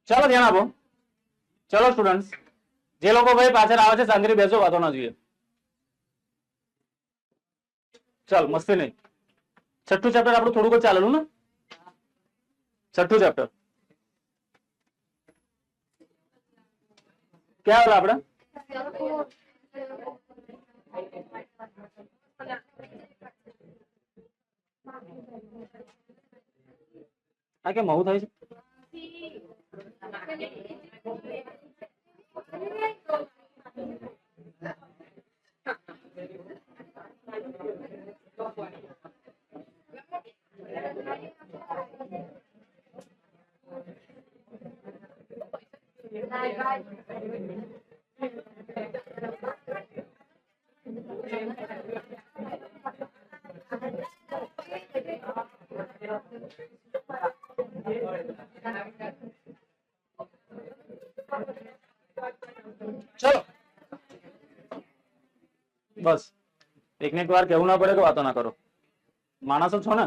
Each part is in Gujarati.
ચલો ધ્યાન આપો. ચલો સ્ટુડન્ટ્સ, જે લોકો ભાઈ પાછળ આવે છે શાંતિથી બેસો, વાતો ના જોઈએ. ચાલ મસ્તી નહીં. છઠ્ઠું ચેપ્ટર આપણું થોડુંક જ ચાલેલું ને. છઠ્ઠું ચેપ્ટર ક્યાં આવ્યું આપણે? આ કેમ આવું થાય છે? ચલો બસ એકને એક વાર કેવું ના પડે કે વાતો ના કરો. માણસો છો ને,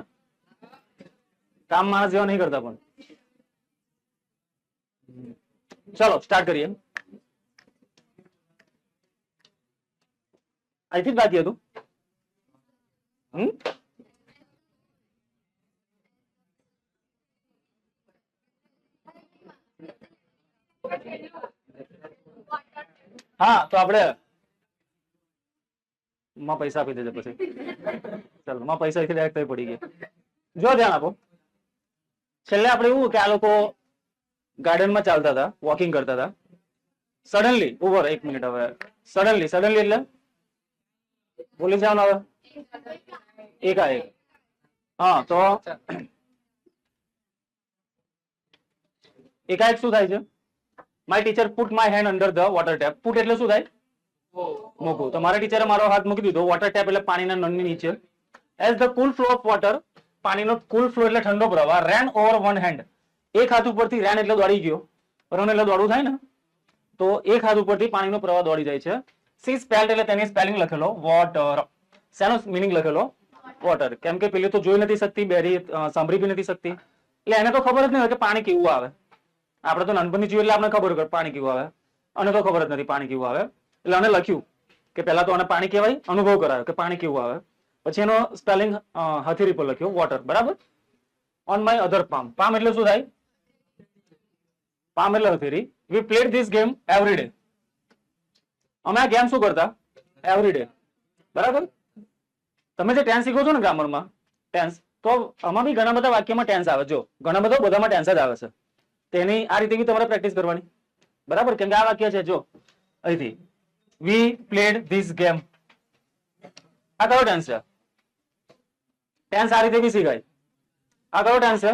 કામ માણસ જેવા નહીં કરતા. પણ ચલો સ્ટાર્ટ કરીએ. અહીંથી જ બાકી હતું. હા તો આપણે માં પૈસા આપી દેજે પછી. ચાલો માં પૈસા અહીંથી ડાયરેક્ટ પડી ગયા. જો ધ્યાન આપો. છેલ્લે આપણે એવું કે આ લોકો ગાર્ડનમાં ચાલતા હતા, વોકિંગ કરતા હતા. સડનલી ઓવર, એક મિનિટ હવે. સડનલી એટલે બોલી જાવ ને હવે. એકાએક. હા તો એકાએક શું થાય છે? My teacher put my hand under the water tap. Put એટલે શું થાય? મૂકવું. તો મારા ટીચરે મારો હાથ મૂકી દીધો વોટર ટેપ એટલે પાણીના નળની નીચે. As the cool flow of water, પાણીનો કુલ ફ્લો એટલે ઠંડો પ્રવાહ, રેન ઓવર વન હેન્ડ. એક હાથ ઉપરથી રેન એટલે દોડી ગયો, રન એટલે દોડવું થાય ને, તો એક હાથ ઉપરથી પાણીનો પ્રવાહ દોડી જાય છે. સી સ્પેલ્ડ એટલે તેની સ્પેલિંગ લખેલો વોટર. શેનો મિનિંગ લખેલો? વોટર. કેમ કે પેલી તો જોઈ નથી શકતી, બેરી સાંભળી બી નથી શકતી, એટલે એને તો ખબર જ નહીં હોય કે પાણી કેવું આવે. આપણે તો નાનપણની જોઈએ એટલે આપણે ખબર હોય પાણી કેવું આવે, અને તો ખબર જ નથી પાણી કેવું આવે. એટલે આને લખ્યું કે પહેલા તો આને પાણી કહેવાય, અનુભવ કરાયો કે પાણી કેવું આવે. પછી એનો સ્પેલિંગ હથેળી પર લખ્યો વોટર. બરાબર. On my other palm. Palm એટલે શું થાય? પામ એટલે હથેળી. We played this game every day. અમે આ ગેમ શું કરતા? Every day. બરાબર. તમે જે ટેન્સ શીખો છો ને ગ્રામરમાં, ટેન્સ, તો આમાં બી ઘણા બધા વાક્યમાં ટેન્સ આવે. જો ઘણા બધા બધામાં ટેન્સ જ આવે છે. તેની આ રીતે બી તમારે પ્રેક્ટિસ કરવાની. બરાબર. કેમ કે આ વાક્ય છે જો અહીંથી, વી પ્લેડ ધીસ ગેમ. આ કયો ટેન્સ છે? ટેન્સ આ રીતે બી શીખાય. આ કયો ટેન્સ છે?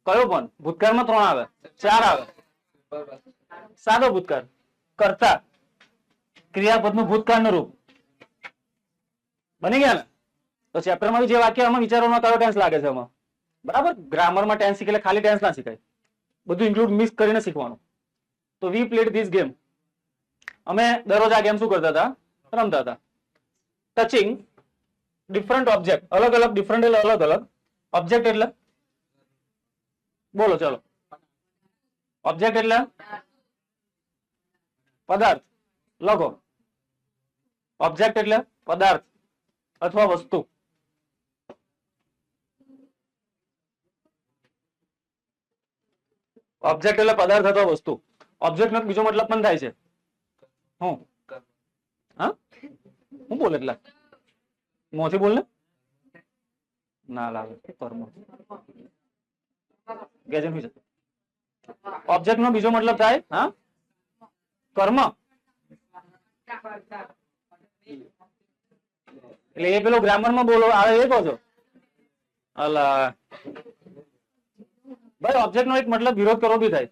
કયો પણ? ભૂતકાળમાં 3 આવે, 4 આવે. સાદો ભૂતકાળ, કરતા, ક્રિયાપદનું ભૂતકાળનું રૂપ. બની ગયા ને? તો ચેપ્ટરમાં જે વાક્ય આમાં વિચારવામાં કયો ટેન્સ લાગે છે આમાં. બરાબર. ગ્રામરમાં ટેન્સ શીખે એટલે ખાલી ટેન્સ ના શીખાય, બધું ઇન્ક્લુડ મિક્સ કરીને શીખવાનું. તો વી પ્લેડ ધીસ ગેમ. અમે દરરોજ આ ગેમ શું કરતા હતા? રમતા હતા. Touching different object. અલગ અલગ, ડિફરન્ટ એટલે અલગ અલગ, ઓબ્જેક્ટ એટલે બોલો ચલો. ઓબ્જેક્ટ એટલે પદાર્થ. લખો. ઓબ્જેક્ટ એટલે પદાર્થ અથવા વસ્તુ. ઓબ્જેક્ટ એટલે પદાર્થ અથવા વસ્તુ. ઓબ્જેક્ટ નો બીજો મતલબ પણ થાય છે. હું હા હું બોલે એટલા મોથી બોલ ને ના લાગે કર્મ. ઓબ્જેક્ટ નો બીજો મતલબ થાય હા કર્મ. એટલે એ પેલો ગ્રામર માં બોલો આવે એ કહો છો? અલા ભાઈ ઓબ્જેક્ટ નો એક મતલબ વિરોધ કરવો બી થાય.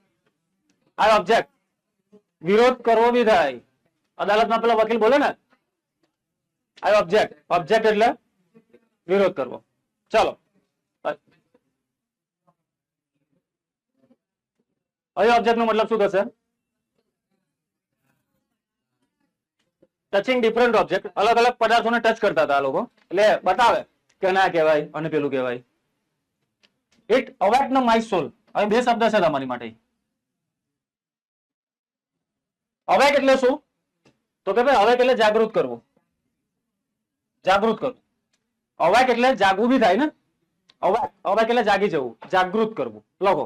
આ ઓબ્જેક્ટ વિરોધ કરવો બી થાય. અદાલતમાં પેલા વકીલ બોલે ને આ ઓબ્જેક્ટ. ઓબ્જેક્ટ એટલે વિરોધ કરવો. ચાલો અહીં ઓબ્જેક્ટ નો મતલબ શું થશે? Touching different object. અલગ અલગ પદાર્થોને ટચ કરતા હતા આ લોકો, એટલે બતાવે કે ના કહેવાય અને પેલું કહેવાય. ઇટ અવેકન માય સોલ. હવે બે શબ્દ છે તમારી માટે. અવેક એટલે શું? તો કે ભાઈ અવેક એટલે જાગૃત કરવું, જાગૃત કરવું. અવેક એટલે જાગવું બી થાય ને. અવેક એટલે જાગી જવું, જાગૃત કરવું. લખો,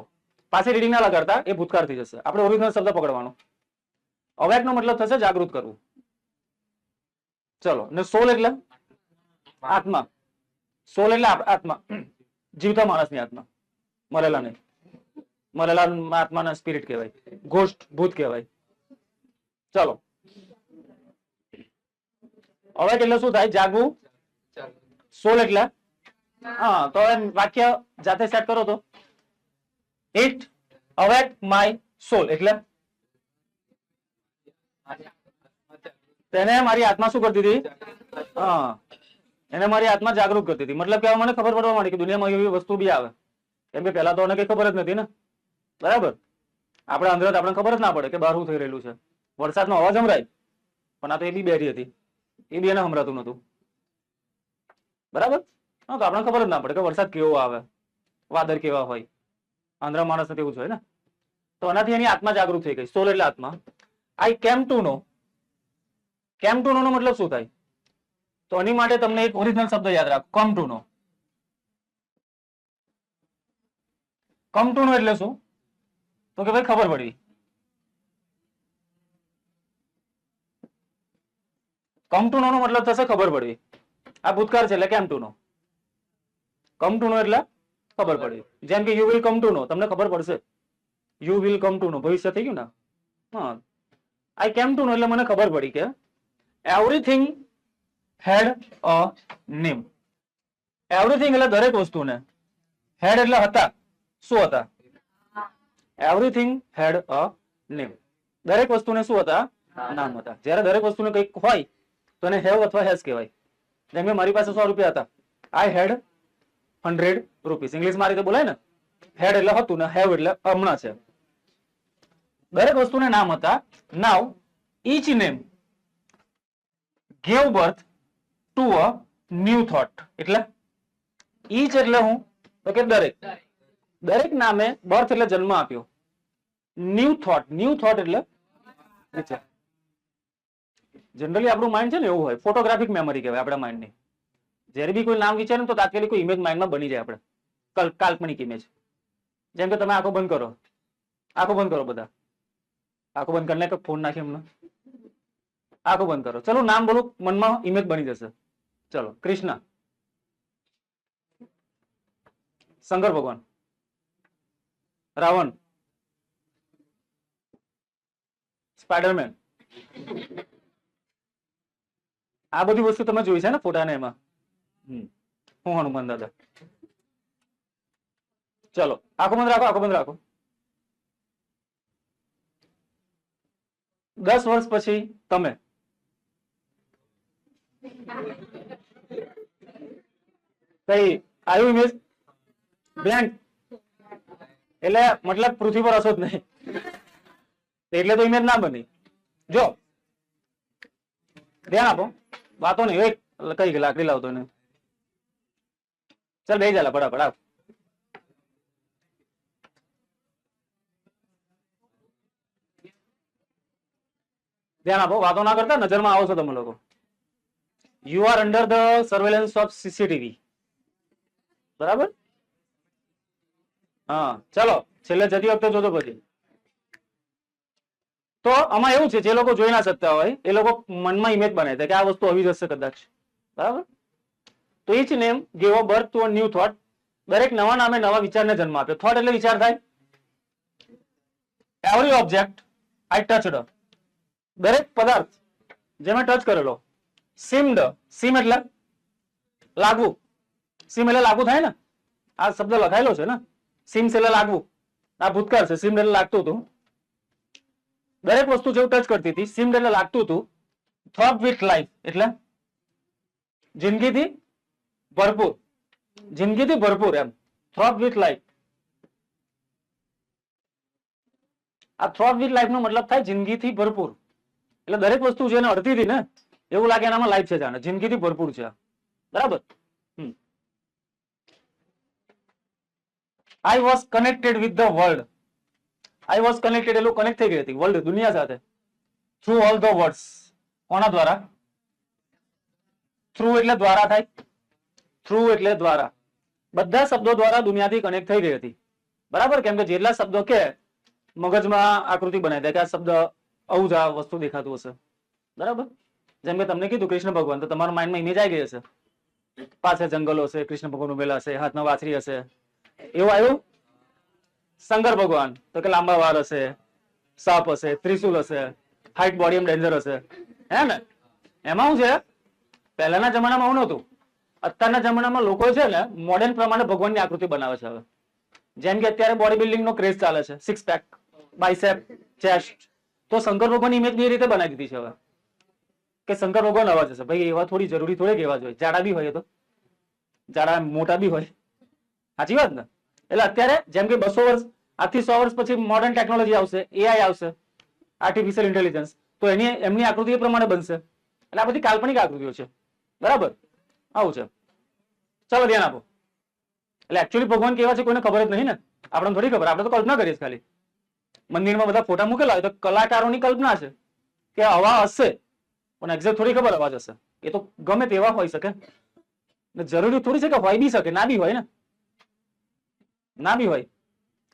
પાછી રીડિંગ ના લગાડતા, એ ભૂતકાળ થઈ જશે. આપણે ઓરિજિનલ શબ્દ પકડવાનો. અવેક નો મતલબ થશે જાગૃત કરવું. ચલો, ને સોલ એટલે આત્મા. સોલ એટલે આત્મા, જીવતા માણસની આત્મા, મરેલા નહીં. મરેલા આત્માના સ્પિરિટ કહેવાય, ઘોસ્ટ, ભૂત કહેવાય. ચલો, અવેક એટલે શું થાય? જાગવું. સોલ એટલે હા, તો વાક્ય જાતે સેટ કરો તો. ઇટ અવેક માય સોલ એટલે તેને મારી આત્મા શું કરતી હતી? હા, એને મારી આત્મા જાગૃત કરતી હતી. મતલબ કે મને ખબર પડવા માંડી કે દુનિયામાં એવી વસ્તુ બી આવે. કેમ કે પહેલા તો મને કઈ ખબર જ નથી ને, બરાબર? આપણે અંદર આપણને ખબર જ ના પડે કે બહાર શું થઈ રહેલું છે. વરસાદનો અવાજ સંભળાય, પણ આ તો એ બી બેઠી હતી, એ બી એને સંભળાતું નતું, બરાબર? હા, તો આપણને ખબર જ ના પડે કે વરસાદ કેવો આવે, વાદળ કેવા હોય. આંધ્રા માણસ એવું જ હોય ને. તો એનાથી એની આત્મા જાગૃત થઈ ગઈ. સોલ એટલે આત્મા. આઈ came to no. Came to નો નો મતલબ શું થાય? તો એની માટે તમને એક ઓરિજિનલ શબ્દ યાદ રાખો, come to no. Come to નો એટલે શું? તો કે ભાઈ ખબર પડી. કમ ટુ નો નો મતલબ થશે ખબર પડવી. આ ભૂતકાળ છે એટલે came to no. Come to નો એટલે ખબર પડી. જેમ કે યુ વિલ કમ ટુ નો, તમને ખબર પડશે. યુ વિલ કમ ટુ નો ભવિષ્ય થઈ ગયું ને. હા, આઈ કેમ ટુ નો એટલે મને ખબર પડી કે everything had a name. Everything એટલે દરેક વસ્તુને, હેડ એટલે હતા. શું હતા? Everything had a name. દરેક વસ્તુને શું હતા? નામ હતા. જ્યારે દરેક વસ્તુને કંઈક હોય તો એને હેવ અથવા હેઝ કહેવાય. જેમ કે મારી પાસે 100 રૂપિયા હતા, આઈ હેડ 100 રૂપીસ. ઇંગ્લિશ માં રીતે બોલાય ને, હેડ એટલે હતું ને હેવ એટલે હમણાં છે. દરેક વસ્તુને નામ હતા. નાવ each name gave birth to a new thought. એટલે each એટલે હું? તો કે દરેક. દરેક નામે બર્થ એટલે જન્મ આપ્યો. ન્યુ થોટ, ન્યુ થોટ એટલે વિચાર. જનરલી આપણું માઇન્ડ છે ને એવું હોય, ફોટોગ્રાફિક મેમરી કહેવાય આપણા માઇન્ડની. જ્યારે બી કોઈ નામ વિચારે તો તાત્કાલિક કોઈ ઇમેજ માઇન્ડમાં બની જાય. આપણે કાલ્પનિક ઇમેજ. જેમ કે તમે આંખો બંધ કરો, આંખો બંધ કરો બધા, આંખો બંધ કરીને કે ફોન નાખી એમને, આંખો બંધ કરો. ચલો નામ બોલું, મનમાં ઇમેજ બની જશે. ચલો, કૃષ્ણ, શંકર ભગવાન, રાવણ, સ્પાઈડરમેન. આ બધી વસ્તુ તમે જોઈ છે ને ફોટા ને એમાં. હું હનુમાન દાદા. ચલો, આંખો બંધ રાખો, આંખો બંધ રાખો. 10 વર્ષ પછી તમે કઈ આવ્યું ઇમેજ બ્લેન્ક, એટલે મતલબ પૃથ્વી પર હશો જ નહીં, એટલે તો ઇમેજ ના બની. જો ધ્યાન આપો, વાતો નહીં. એક કઈ લાકડી લાવતો ને, ચાલ બે ચાલે ફટાફટ આપ. ધ્યાન આપો, વાતો ના કરતા, નજરમાં આવો છો તમે લોકો. You are under the surveillance of CCTV. બરાબર? હા, ચલો છેલ્લે જતી વખતે જોજો પછી. તો આમાં એવું છે, જે લોકો જોઈ ના શકતા હોય એ લોકો મનમાં ઇમેજ બનાવે છે કે આ વસ્તુ આવી જશે કદાચ. બરાબર? તો each name gave a birth to a new thought. દરેક નવા નામે નવા વિચારને જન્મ આપ્યો. થોટ એટલે વિચાર થાય. એવરી ઓબ્જેક્ટ આઈ ટચડ. દરેક પદાર્થ જે મેં ટચ કરેલો. સીમ્ડ, સીમ એટલે લાગવું. સીમ એટલે લાગુ થાય ને, આ શબ્દ લખાયેલો છે ને. સીમ્સ એટલે લાગવું. આ ભૂતકાળ છે. સીમ એટલે લાગતું હતું. દરેક વસ્તુ જેવું ટચ કરતી હતી. સીમ્ડ એટલે લાગતું હતું. થોટ વિથ લાઈફ એટલે જિંદગીથી ભરપૂર. જિંદગીથી ભરપૂર એમ. Thought with life. આ થોટ વિથ લાઈફ નો મતલબ થાય જિંદગીથી ભરપૂર. એટલે દરેક વસ્તુ જેને અડધી હતી ને એવું લાગે એનામાં લાઈફ છે, જાણે જિંદગીથી ભરપૂર છે. બરાબર? I was connected with the world. I was connected એટલું કનેક્ટ થઈ ગઈ હતી વર્લ્ડ, દુનિયા સાથે. Through all the words. કોના દ્વારા? થ્રુ એટલે દ્વારા થાય. થ્રુ એટલે દ્વારા. બધા શબ્દો દ્વારા દુનિયાથી કનેક્ટ થઈ ગઈ હતી. બરાબર? કેમ કે જેટલા શબ્દો કે મગજમાં આકૃતિ બનાવી દે કે આ શબ્દ આવું જ આ વસ્તુ દેખાતું હશે. બરાબર? જેમ કે તમને કીધું કૃષ્ણ ભગવાન, તો તમારા માઇન્ડમાં ઇમેજ આવી ગઈ હશે. પાછળ જંગલો હશે, કૃષ્ણ ભગવાન ઉભેલા હશે, હાથમાં વાછરી હશે. એવું આવ્યું? શંકર ભગવાન તો કે લાંબા વાળ હશે, સાપ હશે, ત્રિશુલ હશે, હાઈટ બોડી એમ ડેન્જર હશે. હે ને? એમાં શું છે, પહેલાના જમાનામાં આવું નહોતું. અત્યારના જમાનામાં લોકો છે ને મોડર્ન પ્રમાણે ભગવાનની આકૃતિ બનાવે છે હવે. જેમ કે અત્યારે બોડી બિલ્ડિંગ નો ક્રેઝ ચાલે છે, સિક્સ પેક, બાયસેપ, ચેસ્ટ. તો શંકર ભગવાનની ઇમેજ બે રીતે બનાવી દીધી છે હવે કે શંકર ભગવાન અવાજ હશે. ભાઈ એવા થોડી જરૂરી થોડી એવા જોઈએ, જાડા બી હોય, તો જાડા મોટા બી હોય. સાચી વાત ને? એટલે અત્યારે જેમ કે 200 વર્ષ, આજથી 100 વર્ષ પછી મોડર્ન ટેકનોલોજી આવશે, એઆઈ આવશે, આર્ટિફિશિયલ ઇન્ટેલિજન્સ, તો એમની આકૃતિ એ પ્રમાણે બનશે. એટલે આ બધી કાલ્પનિક આકૃતિઓ છે. બરાબર? આવું છે. ચાલો ધ્યાન આપો. એટલે એકચ્યુઅલી ભગવાન કેવા છે કોઈને ખબર જ નહીં ને. આપણે થોડી ખબર, આપણે તો કલ્પના કરીએ ખાલી. મંદિરમાં બધા ફોટા મૂકેલા હોય તો કલાકારોની કલ્પના છે કે આવા હશે, પણ એક્ઝેક્ટ થોડી ખબર અવાજ હશે. એ તો ગમે તેવા હોઈ શકે. જરૂરી થોડી છે કે હોય બી શકે, ના બી હોય ને. ના બી હોય,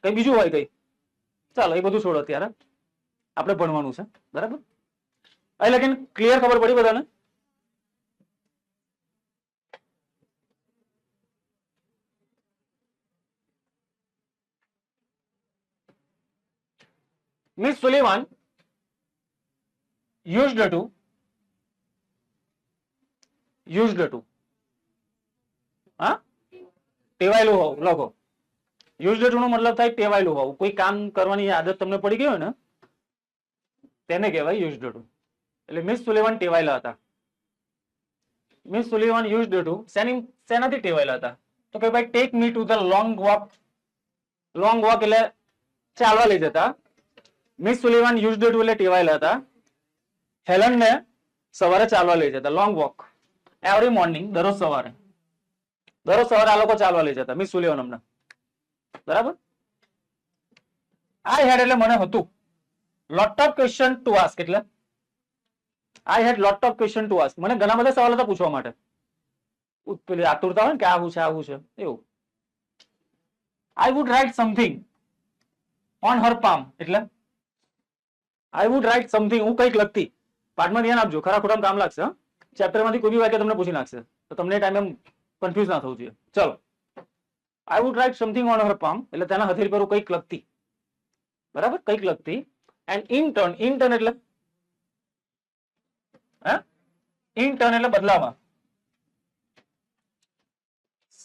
કઈ બીજું હોય કઈ. ચાલો એ બધું છોડો, અત્યારે આપણે ભણવાનું છે. બરાબર? એટલે કે ક્લિયર ખબર પડી બધાને? Miss Sullivan used to હા ટેવાયેલું હોવું લખો. યુઝડ ટુ નો મતલબ થાય ટેવાયેલું હોવું. કોઈ કામ કરવાની આદત તમને પડી ગઈ હોય ને તેને કહેવાય યુઝડ ટુ. એટલે મિસ સુલેવાન ટેવાયેલા હતા. મિસ સુલેવાન યુઝડ ટુ શેનાથી ટેવાયેલા હતા? તો કે ભાઈ tech me to the long walk. Long walk એટલે ચાલવા લઈ જતા. મિસ સુલેવાન યુઝડ ટુ એટલે ટેવાયેલા હતા હેલન ને સવારે ચાલવા લઈ જતા. લોંગ વોક એવરી મોર્નિંગ, દરરોજ સવારે આ લોકો ચાલવા લઈ જતા મિસ સુલેવાન અમને. બરાબર? આઈ હેડ એટલે મને હતું lot of question to ask. એટલે I had lot of question to ask. મને ઘણા બધા સવાલ હતા પૂછવા માટે. પેલી આતુરતા હોય ને કે આવું છે આવું છે એવું. I would write something on her palm. એટલે આઈ વુડ રાઇટ સમથિંગ, હું કંઈક લખતી. પાઠમાં ધ્યાન આપજો, ખરા ખોટામાં કામ લાગશે. ચેપ્ટર માંથી કોઈ બી વાક્ય તમને પૂછી નાખશે તો તમને ટાઈમ એમ કન્ફ્યુઝ ના થવું જોઈએ. ચલો, I would write something on her palm એટલે તેના હથેળી પર કંઈક લખતી. બરાબર? કંઈક લખતી. એન્ડ ઇન ટર્ન એટલે ઇન ટર્ન એટલે બદલામાં.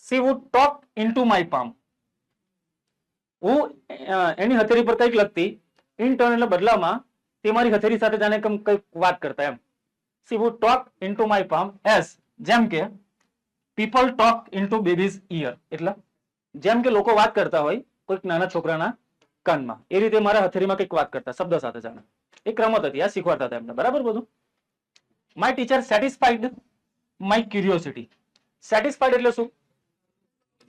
She would talk into my palm. હું એની હથેળી પર કંઈક લખતી. ઇન ટર્ન એટલે બદલામાં તે મારી હથેળી સાથે જાણે કંઈક વાત કરતા એમ. She would talk into my palm as, જેમ કે people talk into babies ear. એટલે જેમ કે લોકો વાત કરતા હોય કોઈક નાના છોકરાના કાનમાં, એ રીતે મારા હથેળીમાં કંઈક વાત કરતા શબ્દ સાથે જાણે. એક રમત હતી, આ શીખવાડતા હતા એમને. બરાબર? બધું. My teacher satisfied my curiosity. Satisfied એટલે શું?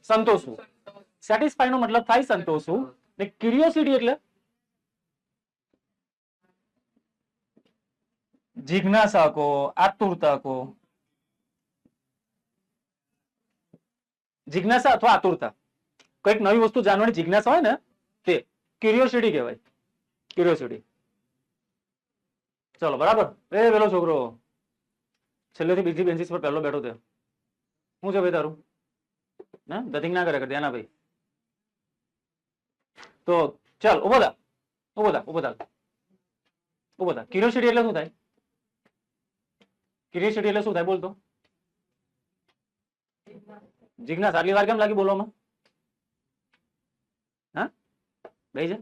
સંતોષવું. સેટિસ્ફાઈડ નો મતલબ થાય સંતોષવું. ને ક્યુરિયોસિટી એટલે જિજ્ઞાસા કો, આતુરતા કો. જિજ્ઞાસા અથવા આતુરતા, કઈક નવી વસ્તુ જાણવાની જિજ્ઞાસા હોય ને તે ક્યુરિયોસિટી કહેવાય. ક્યુરિયોસિટી. ચલો બરાબર. એ પેલો છોકરો છેલ્લેથી બીજી બેન્ચીસ પર પહેલો બેઠો થયો. શું છે ભાઈ તારું? ના ધતિંગ ના કરે ધ્યાન ભાઈ. તો ચાલ ઉભો થા, ઉભો થા, ઉભો થા, ઉભો થા. ક્યુરિયોસિટી એટલે શું થાય? ક્યુરિયોસિટી એટલે શું થાય બોલતો? જિજ્ઞાસા. આટલી વાર કેમ લાગી બોલવામાં? હા ભાઈ છે.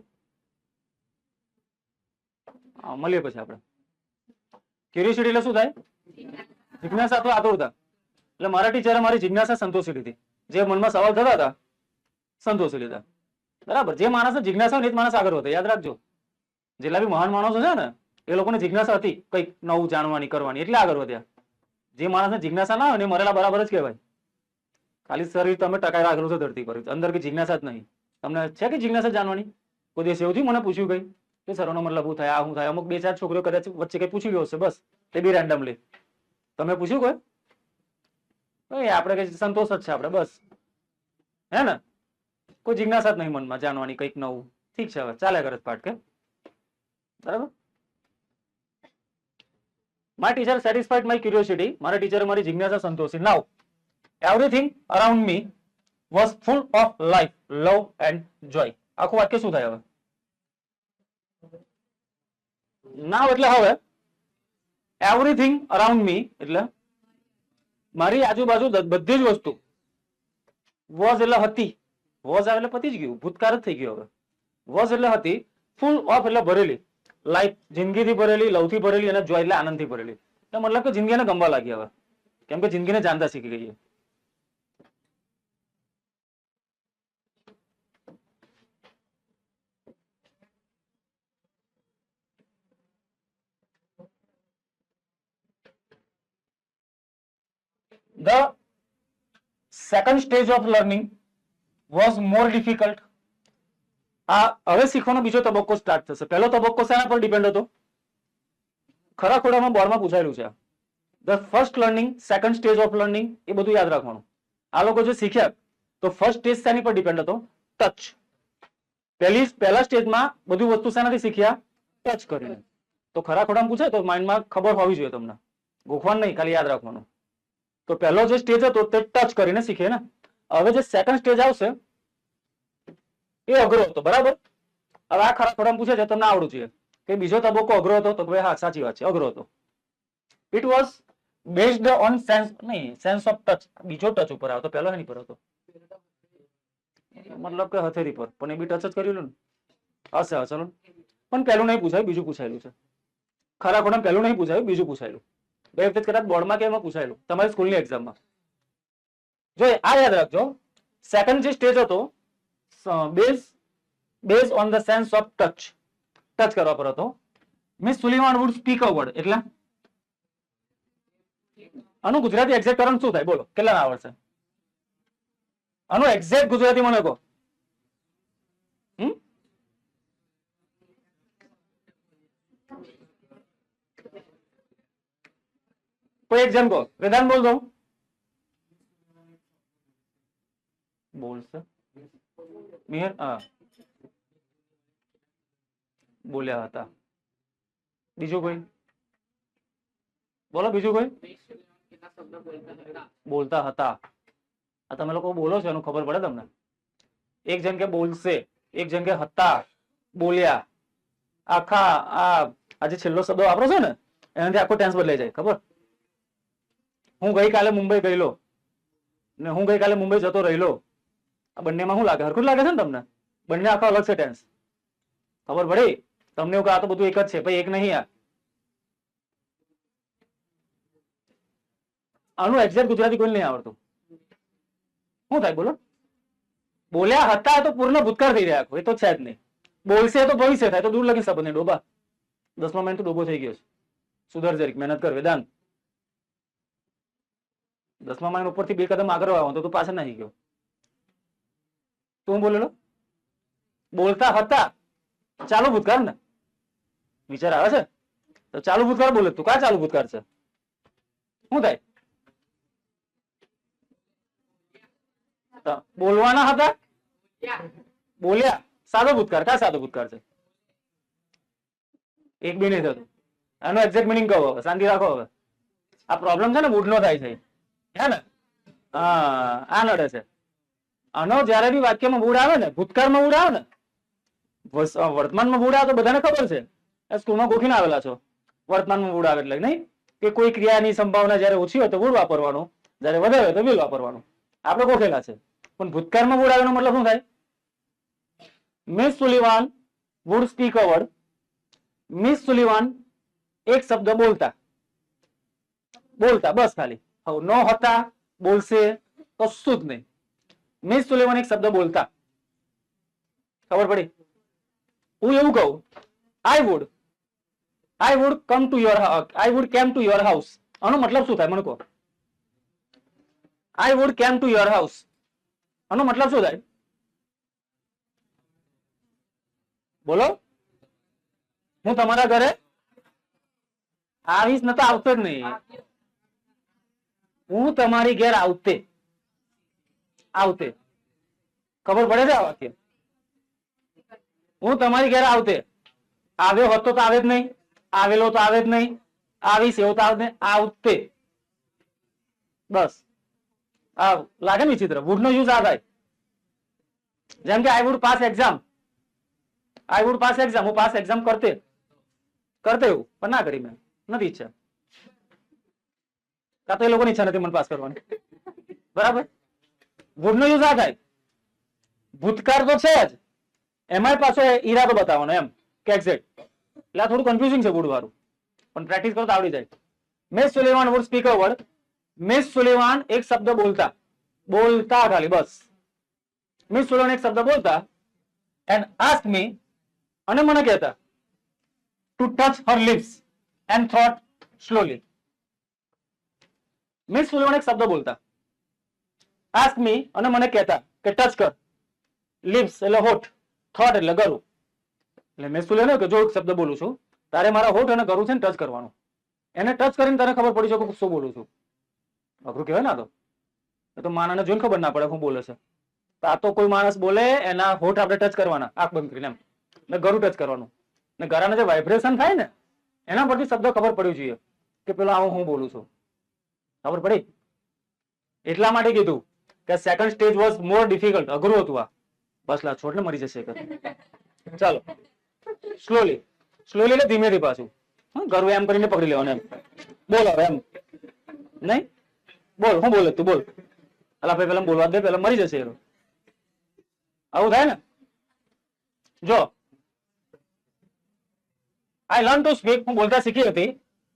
મળીએ પછી આપણે. ક્યુરિયોસિટી એટલે શું થાય? જિજ્ઞાસા અથવા આતુરતા. એટલે મારા ટીચરે મારી જિજ્ઞાસા સંતોષી લીધી. જે મનમાં સવાલ થતા હતા સંતોષી લીધા. બરાબર? જે માણસને જિજ્ઞાસા હોય એ જ માણસ આગળ વધે. યાદ રાખજો, જેટલા બી મહાન માણસો છે ને એ લોકોને જિજ્ઞાસા હતી કંઈક નવું જાણવાની કરવાની, એટલે આગળ વધ્યા. જે માણસને જિજ્ઞાસા ના હોય ને મરેલા બરાબર જ કહેવાય. ખાલી શરીર તમે ટકાઈ રાખેલું છે ધરતી પર, અંદર કે જિજ્ઞાસા જ નહીં. તમને છે કે જિજ્ઞાસા જાણવાની? કોઈ દિવસ એવું થયું મને પૂછ્યું કઈ તો સરોનો મતલબ શું થાય, આ શું થાય. અમુક બે ચાર છોકરીઓ કદાચ વચ્ચે કઈ પૂછી ગયો હશે, બસ તે બી રેન્ડમલી. તમે પૂછ્યું કોઈ? આપણે કઈ સંતોષ જ છે આપણે, બસ. હે ને? કોઈ જિજ્ઞાસા જ નહીં મનમાં જાણવાની કંઈક નવું. ઠીક છે, હવે ચાલે કરે પાઠ કે બરાબર. My teacher satisfied my curiosity. મારા ટીચરે મારી જિજ્ઞાસા સંતોષી. Now everything around me was full of life, love and joy. આખું વાક્ય શું થાય હવે? નાઉ એટલે હવે. એવરીથિંગ અરાઉન્ડ મી એટલે મારી આજુબાજુ બધી જ વસ્તુ. વોઝ એટલે હતી. વોઝ આવે એટલે પતી જ ગયું, ભૂતકાળ જ થઈ ગયો. હવે વોઝ એટલે હતી, ફૂલ ઓફ એટલે ભરેલી, લાઈફ જિંદગીથી ભરેલી, લવથી ભરેલી, અને જોય એટલે આનંદથી ભરેલી. એટલે મતલબ કે જિંદગીને ગમવા લાગી હવે, કેમ કે જિંદગીને જાણતા શીખી ગઈ. The second stage of learning was more difficult. આ હવે શીખવાનો બીજો તબક્કો સ્ટાર્ટ થશે. પહેલો તબક્કો શેના પર ડિપેન્ડ હતો? ખરા ખોટામાં બોર્ડમાં પૂછાયેલું છે. The first learning, second stage of learning, એ બધું યાદ રાખવાનું. આ લોકો જે શીખ્યા તો ફર્સ્ટ સ્ટેજ શેની પર ડિપેન્ડ હતો? ટચ. પહેલા સ્ટેજમાં બધી વસ્તુ શેનાથી શીખ્યા? ટચ કરીને. તો ખરા ખોટામાં પૂછે તો માઇન્ડમાં ખબર હોવી જોઈએ તમને, ગોખવાનું નહીં, ખાલી યાદ રાખવાનું. તો પહેલો જે સ્ટેજ હતો તે ટચ કરીને શીખે ને. હવે જે સેકન્ડ સ્ટેજ આવશે એ અઘરો હતો, બરાબર. હવે આ ખરા ખોટામાં પૂછે છે, તમને આવડું જોઈએ કે બીજો તબક્કો અઘરો હતો? તો ભાઈ હા, સાચી વાત છે, અઘરો હતો. It was based on sense, નહીં, સેન્સ ઓફ ટચ. બીજો ટચ ઉપર આવતો, પહેલો એની પર હતો, મતલબ કે હથેળી પર. પણ એ બી ટચ જ કર્યું ને. હશે, ચલો. પણ પહેલું નહીં પૂછાયું, બીજું પૂછાયેલું છે. ખરા ખોટામાં પહેલું નહીં પૂછાયું, બીજું પૂછાયેલું. બે વખત કદાચ બોર્ડમાં કે એમાં પૂછાયેલું, તમારી સ્કૂલની એક્ઝામમાં. જો આ યાદ રાખજો, સેકન્ડ જે સ્ટેજ હતો base on the sense of touch, touch કરવા પર હતો. Miss Sullivan would speak a word એટલે આનું ગુજરાતી એક્ઝેક્ટ કારણ શું થાય? બોલો, કેટલા આવડશે? આનું એક્ઝેક્ટ ગુજરાતી મને કહો. કોઈ એક જણ કહો. વેદાંત બોલ દઉં? બોલશે મિહિર? હા, બોલ્યા હતા. બીજું કોઈ બોલો? બીજું કોઈ? બોલતા હતા. આ તમે લોકો બોલો છો એનું ખબર પડે તમને. એક જણ કે બોલશે, એક જણ કે હતા, બોલ્યા. આખા આ જે છેલ્લો શબ્દ વાપરો છો ને એનાથી આખો ટેન્સ બદલાઈ જાય, ખબર? હું ગઈકાલે મુંબઈ ગયેલો ને હું ગઈકાલે મુંબઈ જતો રહેલો. આ બંનેમાં શું લાગે? હરખું લાગે છે ને તમને? બંને આખા અલગ છે ટેન્સ. ખબર પડી તમને? એવું કે આ તો બધું એક જ છે, ભાઈ એક નહીં. આનું એક્ઝેક્ટ ગુજરાતી કોઈ નહીં આવડતું. શું થાય બોલો? બોલ્યા હતા તો પૂર્ણ ભૂતકાળ થઈ રહ્યા, એ તો છે જ નહીં. બોલશે તો ભવિષ્ય થાય, તો દૂર લગી સંબંધ. ડોબા 10મા મહિને તો ડોબો થઈ ગયો છે. સુધર જરીક, મહેનત કર વેદાંત. 10મા મહિને ઉપરથી 2 કદમ આગળ આવો તો તું પાછળ નહીં ગયો. તું બોલેલો બોલતા હતા, ચાલુ ભૂતકાળ ને. વિચાર આવે છે તો ચાલુ ભૂતકાળ બોલે. તું કા ચાલુ ભૂતકાળ છે? શું થાય? બોલવાના હતા, બોલ્યા. સાદો ભૂતકાળ. કા સાદો ભૂતકાળ છે? એક બી નહીં થતું. આનો એક્ઝેક્ટ મિનિંગ કહો. હવે શાંતિ રાખો. હવે આ પ્રોબ્લેમ છે ને મૂડ નો થાય છે, હે ને? હા, આ નડે છે. આનો જયારે બી વાક્યમાં મૂડ આવે ને, ભૂતકાળમાં મૂડ આવે ને, વર્તમાનમાં મૂડ આવે તો બધાને ખબર છે. સ્કૂલમાં ગોખીને આવેલા છો. વર્તમાનમાં મૂડ આવે એટલે નહીં કે કોઈ ક્રિયાની સંભાવના જયારે ઓછી હોય તો વુડ વાપરવાનું, જયારે વધારે હોય તો વિલ વાપરવાનું. આપણે ગોખેલા છે. પણ ભૂતકાળમાં વુડ આવેનો મતલબ શું થાય? Miss Sullivan would speak a word. Miss Sullivan એક શબ્દ બોલતા, બોલતા બસ ખાલી. હવે નો હતા, બોલશે, કશું જ નહીં. મિસ સુલીવાન એક શબ્દ બોલતા. ખબર પડી? હું એવું કહું, I would come to your house. I would came to your house. આનો મતલબ શું થાય મને કહો? I would came to your house. આનો મતલબ શું થાય? બોલો. હું તમારા ઘરે આવીશ, ન તો આવતો જ નહીં. હું તમારી ઘેર આવતે. આવતે ખબર પડે છે આ વાક્ય? હું તમારી ઘેર આવતે. આવ્યો હોત તો આવે જ નહીં, આવેલો તો આવે જ નહીં, આવીશ એવો તો આવે નહીં, આવતે. બસ લાગે ને વિચિત્ર? વુડ નો યુઝ આ થાય. જેમ કે I would pass exam, I would pass exam, હું પાસ એક્ઝામ કરતે, કરતે એવું, પણ ના કરી, મેં નથી ઈચ્છા, કાં તો એ લોકોની ઈચ્છા નથી મને પાસ કરવાની. બરાબર? વુડ નો યુઝ આ થાય. ભૂતકાળ તો છે જ, એમાંય પાછો ઈરાદો બતાવવાનો એમ કે એક્ઝેક્ટ. એટલે આ થોડું કન્ફ્યુઝિંગ છે વુડ વાળું, પણ પ્રેક્ટિસ કરો તો આવડી જાય. Miss સુલેવાન wood speak a word. Miss સુલેવાન એક શબ્દ બોલતા, બોલતા ખાલી બસ. મિસ સુલેવાન એક શબ્દ બોલતા એન્ડ આસ્ક મી, અને મને કહેતા two touch Har lips and thought slowly. Miss સુલેવાન એક શબ્દ બોલતા, આસ્ક મી અને મને કહેતા કે ટચ કર, લિપ્સ એટલે હોઠ, થોટ એટલે ગરું. એટલે મિસ સુલેવાન કે જો એક શબ્દ બોલું છું, તારે મારા હોઠ અને ગરું છે ને ટચ કરવાનું. એને ટચ કરીને તને ખબર પડી શકે શું બોલું છું. અઘરું કહેવાય ના તો માણસને જોઈને ખબર ના પડે શું બોલે છે. તો આ તો કોઈ માણસ બોલે એના હોઠ આપણે ટચ કરવાના, આંખ બંધ કરીને એમ, ને ગરું ટચ કરવાનું, ને ગરાના જે વાઇબ્રેશન થાય ને એના પરથી શબ્દ ખબર પડવી જોઈએ કે પેલો આવું હું બોલું છું. ખબર પડી? એટલા માટે કીધું કે second stage was more difficult, અઘરું હતું આ. બસ લા છોડ ને મરી જશે. ચાલો સ્લોલી, સ્લોલી એટલે ધીમેથી પાછું, ગરું એમ કરીને પકડી લેવાનું એમ. બોલ હવે એમ નહીં, બોલ હું બોલે તું બોલ. અલા ભાઈ પેલા બોલવા દે, પેલા મરી જશે. આવું થાય ને? જો આઈ લર્ન ટુ સ્પીક, હું બોલતા શીખી હતી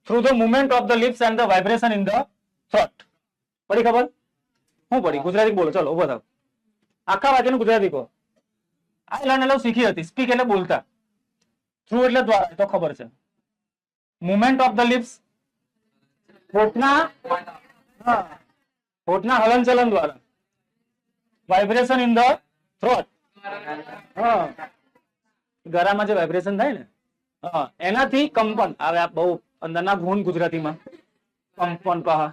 through the movement of the lips and the vibration in the throat. પડી ખબર? હું પડી? ગુજરાતી બોલો, ચલો ઉભો થાવ. આખા વાક્યનું ગુજરાતી કહો. આઈ લર્ન એટલે શીખી હતી, સ્પીક એટલે બોલતા, થ્રુ એટલે દ્વારા, તો ખબર છે. મુવમેન્ટ ઓફ ધ લિપ્સ, હોઠના હલનચલન દ્વારા, વાઇબ્રેશન ઇન ધ થ્રોટ, ગળામાં જે વાઇબ્રેશન થાય ને એનાથી કંપન આવે. બહુ અંદરના ગુણ ગુજરાતીમાં કંપન. પહા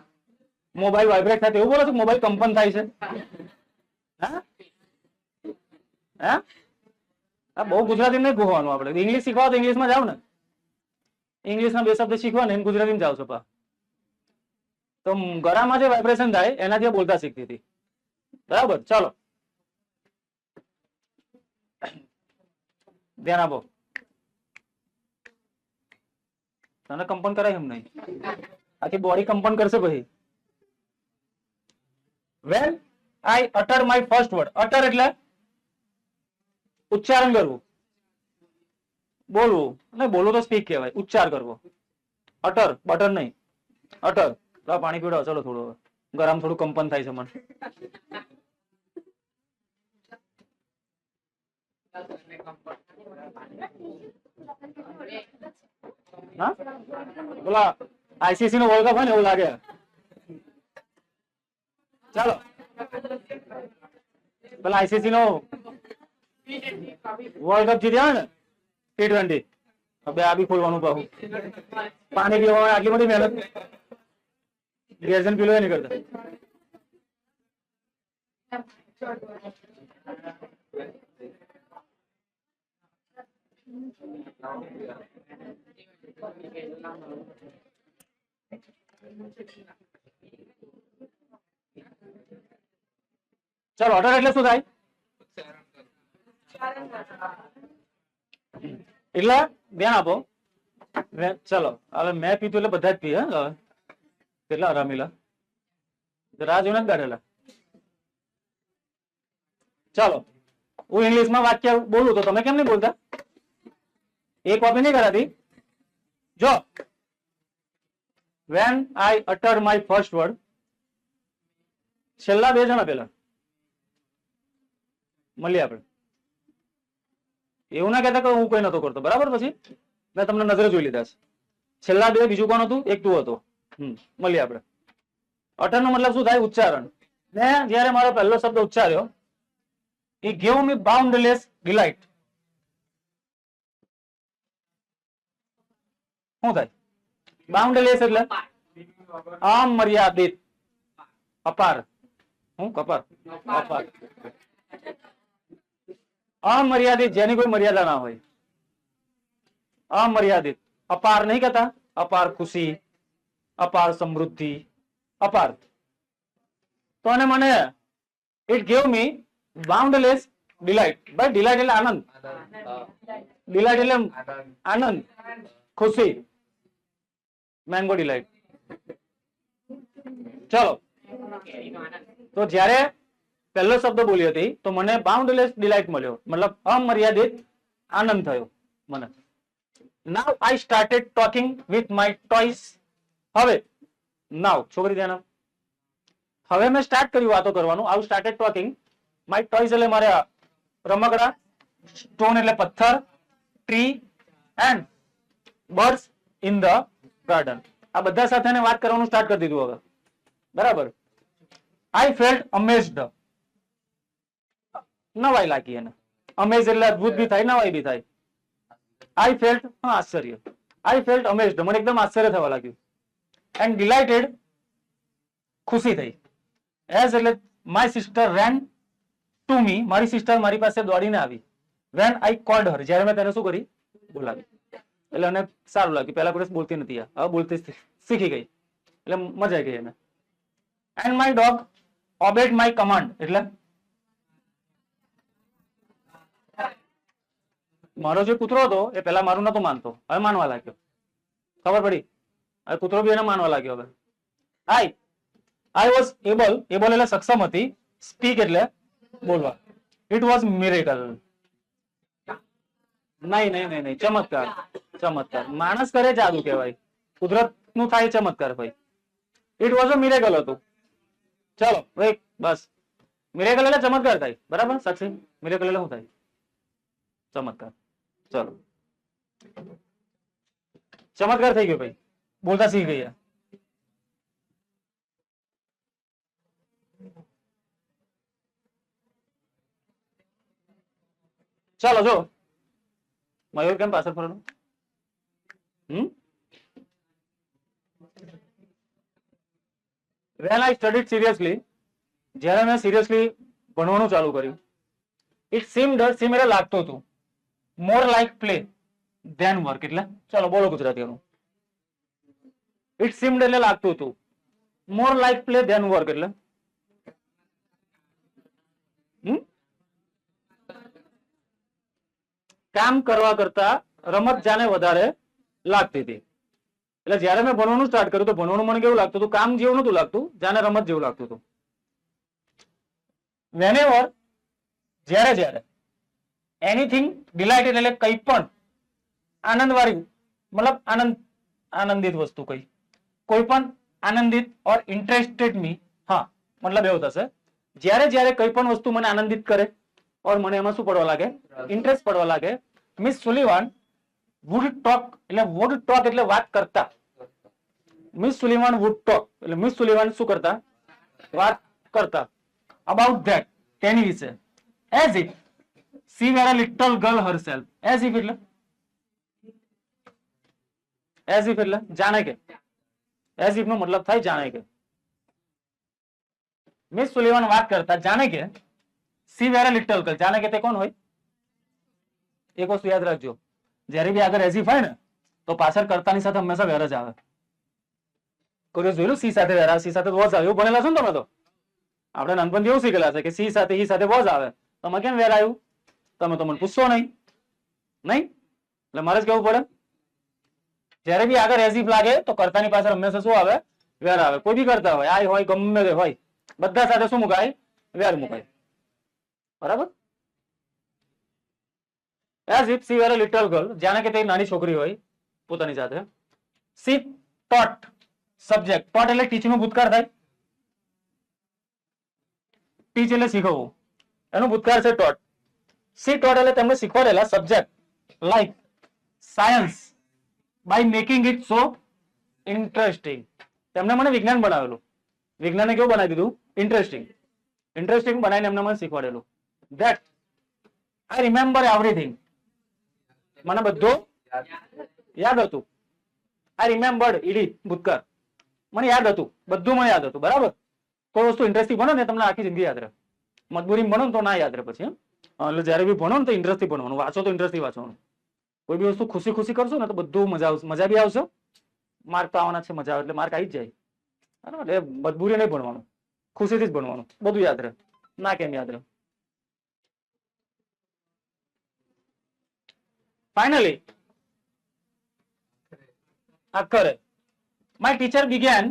મોબાઈલ વાઇબ્રેટ થાય એવું બોલો છો, મોબાઈલ કંપન થાય છે. હા બહુ ગુજરાતી નહીં ગોવાનું. આપણે ઇંગ્લિશ શીખવા તો ઇંગ્લિશમાં જાવ ને, ઇંગ્લિશના બે શબ્દ શીખવા ને ગુજરાતીમાં જાવ છો પા. તો ગળામાં જે વાઇબ્રેશન થાય એનાથી બોલતા શીખતી હતી. બરાબર? ચાલો ધ્યાન આપો. તને કંપન કરાય એમ નહીં, આખી બોડી કંપન કરશે પછી. When I utter my first word. Utter એટલે ઉચ્ચારણ કરવું, બોલવું. નહીં બોલવું તો સ્પીક કહેવાય, ઉચ્ચાર કરવો. અટર, બટર નહીં, અટર. પાણી પીવડાવો ચલો થોડું, ગરમ થોડું કંપન થાય છે મને. હા બોલા આઈસીસી નો વર્લ્ડ કપ હોય ને એવું લાગે. ચાલો પેલા આઈસીસી નો વર્લ્ડ કપ જીત્યા ને T20, હવે આ બી ખોલવાનું પાછું. પાણી પીવા આટલી બધી મહેનત રિએક્શન પીલો નહીં કરતા. ચાલો અટર એટલે શું થાય? એટલે ધ્યાન આપો. ચલો હવે મેં પીધું એટલે બધા જ પીએ. હવે કેટલા રમીલા રાહ જોઈને જ બેઠેલા. ચાલો હું ઇંગ્લિશમાં વાક્ય બોલું તો તમે કેમ નહીં બોલતા? એક કોપી નહીં કરાતી. જો when I utter my first word, છેલ્લા બે જણા પેલા મળીએ આપણે. એવું ના કહેતા કે હું કઈ નતો કરતો. બરાબર? પછી મેં તમને નજરે જોઈ લીધા છે. છેલ્લા બે બીજું કોણ હતું? એક તું હતો. મળીએ આપણે. અટર નો મતલબ શું થાય? ઉચ્ચારણ. મેં જયારે મારો પહેલો શબ્દ ઉચ્ચાર્યો, he gave me boundless delight. શું થાય? બાઉન્ડલેસ એટલે અમર્યાદિત. અપાર. હું કપાર? અપાર. અમર્યાદિત જેની કોઈ મર્યાદા ના હોય. અમર્યાદિત. અપાર નહીં કહેતા? અપાર ખુશી, અપાર સમૃદ્ધિ, અપાર. તો અને મને ઇટ ગેવ મી બાઉન્ડલેસ ડિલાઇટ. ભાઈ ડિલાઇટ એટલે આનંદ. ડિલાઇટ એટલે આનંદ, ખુશી. Mango delight. ચલો, તો જ્યારે પહેલો શબ્દ બોલી હતી તો મને બાઉન્ડલેસ ડિલાઇટ મળ્યો, મતલબ અમર્યાદિત આનંદ થયો મને. Now I started talking with my toys. હવે નાઉ છોકરી ધ્યાન. હવે મેં સ્ટાર્ટ કર્યું વાતો કરવાનું. આઈ સ્ટાર્ટેડ ટોકિંગ માય ટોયસ એટલે મારે રમકડા, સ્ટોન એટલે પથ્થર, tree and birds in the garden. આ બધા સાથે વાત કરવાનું સ્ટાર્ટ કરી દીધું હવે. બરાબર. I felt amazed. નવાઈ લાગી એને. અમેઝ એટલે અદ્ભુત બી થાય, નવાઈ બી થાય. આઈ ફેલ્ટ આશ્ચર્ય. I felt amazed. મને એકદમ આશ્ચર્ય થવા લાગ્યું. એન્ડ ડિલાઇટેડ ખુશી થઈ. એઝ એટલે my sister ran to me. મારી સિસ્ટર મારી પાસે દોડીને આવી. વેન આઈ કોલ્ડ હર. જ્યારે મેં તેને શું કરી? બોલાવી. એટલે એને સારું લાગ્યું. પહેલા કોઈ બોલતી નથી, હવે બોલતી શીખી ગઈ એટલે મજા આવી ગઈ એને. And my dog obeyed my command. એટલે મારો જે કૂતરો હતો એ પેલા મારું નતો માનતો, હવે માનવા લાગ્યો. ખબર પડી? હવે કૂતરો બી એને માનવા લાગ્યો. હવે આઈ વોઝ એબલ. એબલ એટલે સક્ષમ હતી. સ્પીક એટલે બોલવા. It was miracle. નહીં નહીં નહીં નહીં, ચમત્કાર. ચમત્કાર માણસ કરે જાદુ કહેવાય, કુદરત નું થાય ચમત્કાર ભાઈ. ઇટ વોઝ અ મિરેકલ હતું. ચલો ભાઈ બસ. મિરેકલ એટલે ચમત્કાર થાય. બરાબર સાક્ષી? મિરેકલ એટલે શું થાય? ચમત્કાર. ચલો ચમત્કાર થઈ ગયો ભાઈ, બોલતા શીખી ગયા. ચાલો જો મયુર કેમ પાછળ ફરેલું? When I studied seriously, જ્યારે મેં સિરિયસલી ભણવાનું ચાલુ કર્યું, it seemed એટલે લાગતું હતું, more like play than work. એટલે ચાલો બોલો ગુજરાતીનું. it seemed એટલે લાગતું હતું, more like play than work એટલે કામ કરવા કરતા રમત જાને વધારે લાગતી હતી. એટલે જ્યારે મેં ભણવાનું સ્ટાર્ટ કર્યું તો ભણવાનું મને કેવું લાગતું હતું? કામ જેવું નતું લાગતું, જાને રમત જેવું લાગતું હતું. whenever જ્યારે જ્યારે એનીથિંગ ડિલાઇટેડ એટલે કંઈ પણ આનંદવાળી, મતલબ આનંદિત વસ્તુ, કોઈ પણ આનંદિત ઓર ઇન્ટરેસ્ટેડ મી. હા મતલબ એવું થશે, જ્યારે જ્યારે કંઈ પણ વસ્તુ મને આનંદિત કરે ઓર મને એમાં શું પડવા લાગે? ઇન્ટરેસ્ટ પડવા લાગે. Miss Sullivan would talk. એટલે વુડ ટોક એટલે વાત કરતા. મિસ સુલિવાન વુડ ટોક એટલે મિસ સુલિવાન શું કરતા? વાત કરતા. અબાઉટ ધેટ, તેની વિશે. As if she were a little girl herself. as if એટલે જાણે કે. as if નો મતલબ થાય જાણે કે. મિસ સુલિવાન વાત કરતા જાણે કે she were a little girl. જાણે કે તે કોણ હોય? એક વસ્તુ યાદ રાખજો, જ્યારે બી આગળ as if હોય ને તો પાછળ કર્તાની સાથે હંમેશા વેર જ આવે. કોઈ જોયેલું? સી સાથે વેર આવે, સી સાથે વોઝ આવે. એવું ભણેલા છો ને તમે તો? આપણે નાનપણથી એવું શીખેલા છે કે સી સાથે ઈ સાથે વોઝ આવે. તમે કેમ વેર આવ્યું? તમે તો મને પૂછશો નહીં. એટલે મારે જ કેવું પડે, જ્યારે બી આગળ as if લાગે તો કર્તાની પાછળ હંમેશા શું આવે? વેર આવે. કોઈ બી કરતા હોય, આય હોય, ગમે તે હોય, બધા સાથે શું મુકાય? વેર મુકાય. બરાબર? as if she were a little girl. જાણે કે તે નાની છોકરી હોય પોતાની સાથે. she taught subject. taught એટલે ટીચ નું ભૂતકાળ થાય. ટીચ એટલે શીખવવું, એનું ભૂતકાળ છે taught. she taught એટલે તેમને શીખવાડેલા subject like science by making it so interesting. તેમને મને વિજ્ઞાન બનાવેલું. વિજ્ઞાને કેવું બનાવી દીધું? ઇન્ટરેસ્ટિંગ. ઇન્ટરેસ્ટિંગ બનાવીને એમને મને શીખવાડેલું. That I remember everything. મને બધું યાદ હતું. આઈ રિમેમ્બર્ડ ઈડી ભૂતકાળ, મને યાદ હતું, બધું મને યાદ હતું. બરાબર, કોઈ વસ્તુ ઇન્ટરેસ્ટથી ભણો ને તમને આખી જિંદગી યાદ રહે. મજબૂરી ભણો ને તો ના યાદ રહે પછી. એટલે જયારે બી ભણો ને તો ઇન્ટરેસ્ટથી ભણવાનું, વાંચો તો ઇન્ટરેસ્ટથી વાંચવાનું. કોઈ બી વસ્તુ ખુશી ખુશી કરશો ને તો બધું મજા આવશે, મજા બી આવશે, માર્ક તો આવવાના છે, મજા આવે એટલે માર્ક આવી જ જાય. બરાબર, એટલે મજબૂરી નહીં ભણવાનું, ખુશીથી જ ભણવાનું, બધું યાદ રહે. ના કેમ યાદ રહે? ફાઇનલી આખરે my teacher began,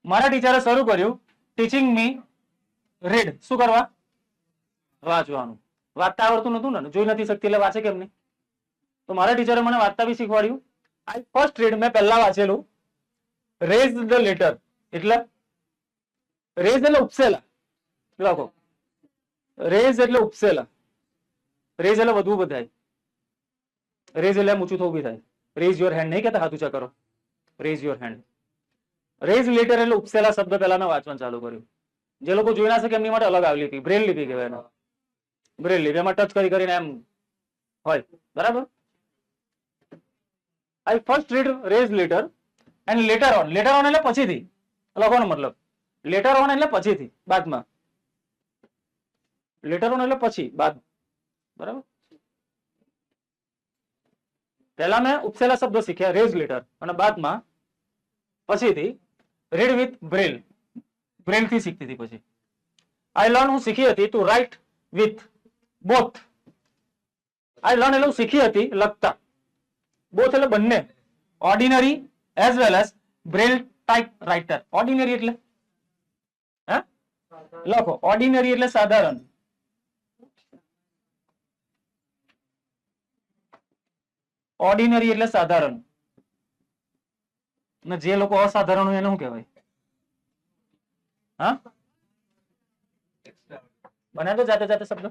મારા ટીચરે શરૂ કર્યું ટીચિંગ મી રીડ, શું કરવા? વાંચવાનું. વાંચતા આવડતું નતું ને, જોઈ નથી શકતી એટલે વાંચે કેમ નહીં? તો મારા ટીચરે મને વાંચતા બી શીખવાડ્યું. આઈ ફર્સ્ટ રીડ, મેં પહેલા વાંચેલું રેઝ ધ લેટર, એટલે રેઝ એટલે ઉપસેલા, લખો રેઝ એટલે ઉપસેલા, રેઝ એટલે વધવું બધાય, રેઝ એટલે ઊંચું થવું બી થાય. રેઝ યોર હેન્ડ નહીં કહેતા, હાથ ઊંચા કરો, raise your hand. Raise letter એટલે ઉપસેલા શબ્દ પહેલા મેં વાંચવાનું ચાલુ કર્યું. જે લોકો જોઈ ના શકે એમની માટે અલગ આવી લિપિ, બ્રેલ લિપિ કહેવાય એને. બ્રેલ લિપિ, એમાં ટચ કરી કરીને એમ હોય. બરાબર. I first read raised letter and letter on, letter on એટલે પછીથી લખવાનો મતલબ, લેટર ઓન એટલે પછીથી, બાદમાં. લેટર ઓન એટલે પછી, બાદ. બરાબર. પહેલા મેં ઉપસેલા શબ્દો શીખ્યા રેઝ લેટર, અને બાદમાં પછીથી રીડ વિથ બ્રેલ, બ્રેલ થી શીખતી હતી. પછી આઈ લર્ન, હું શીખી હતી to write with both. I learn એટલે હું શીખી હતી લખતા, બોથ એટલે બંને, ordinary as well as braille typewriter. ઓર્ડિનરી એટલે હે લખો, ઓર્ડિનરી એટલે સાધારણ, ઓર્ડિનરી એટલે સાધારણ, ને જે લોકો અસાધારણ હોય એને શું કહેવાય? હા, બનાવી દો જાતે જાતે શબ્દ.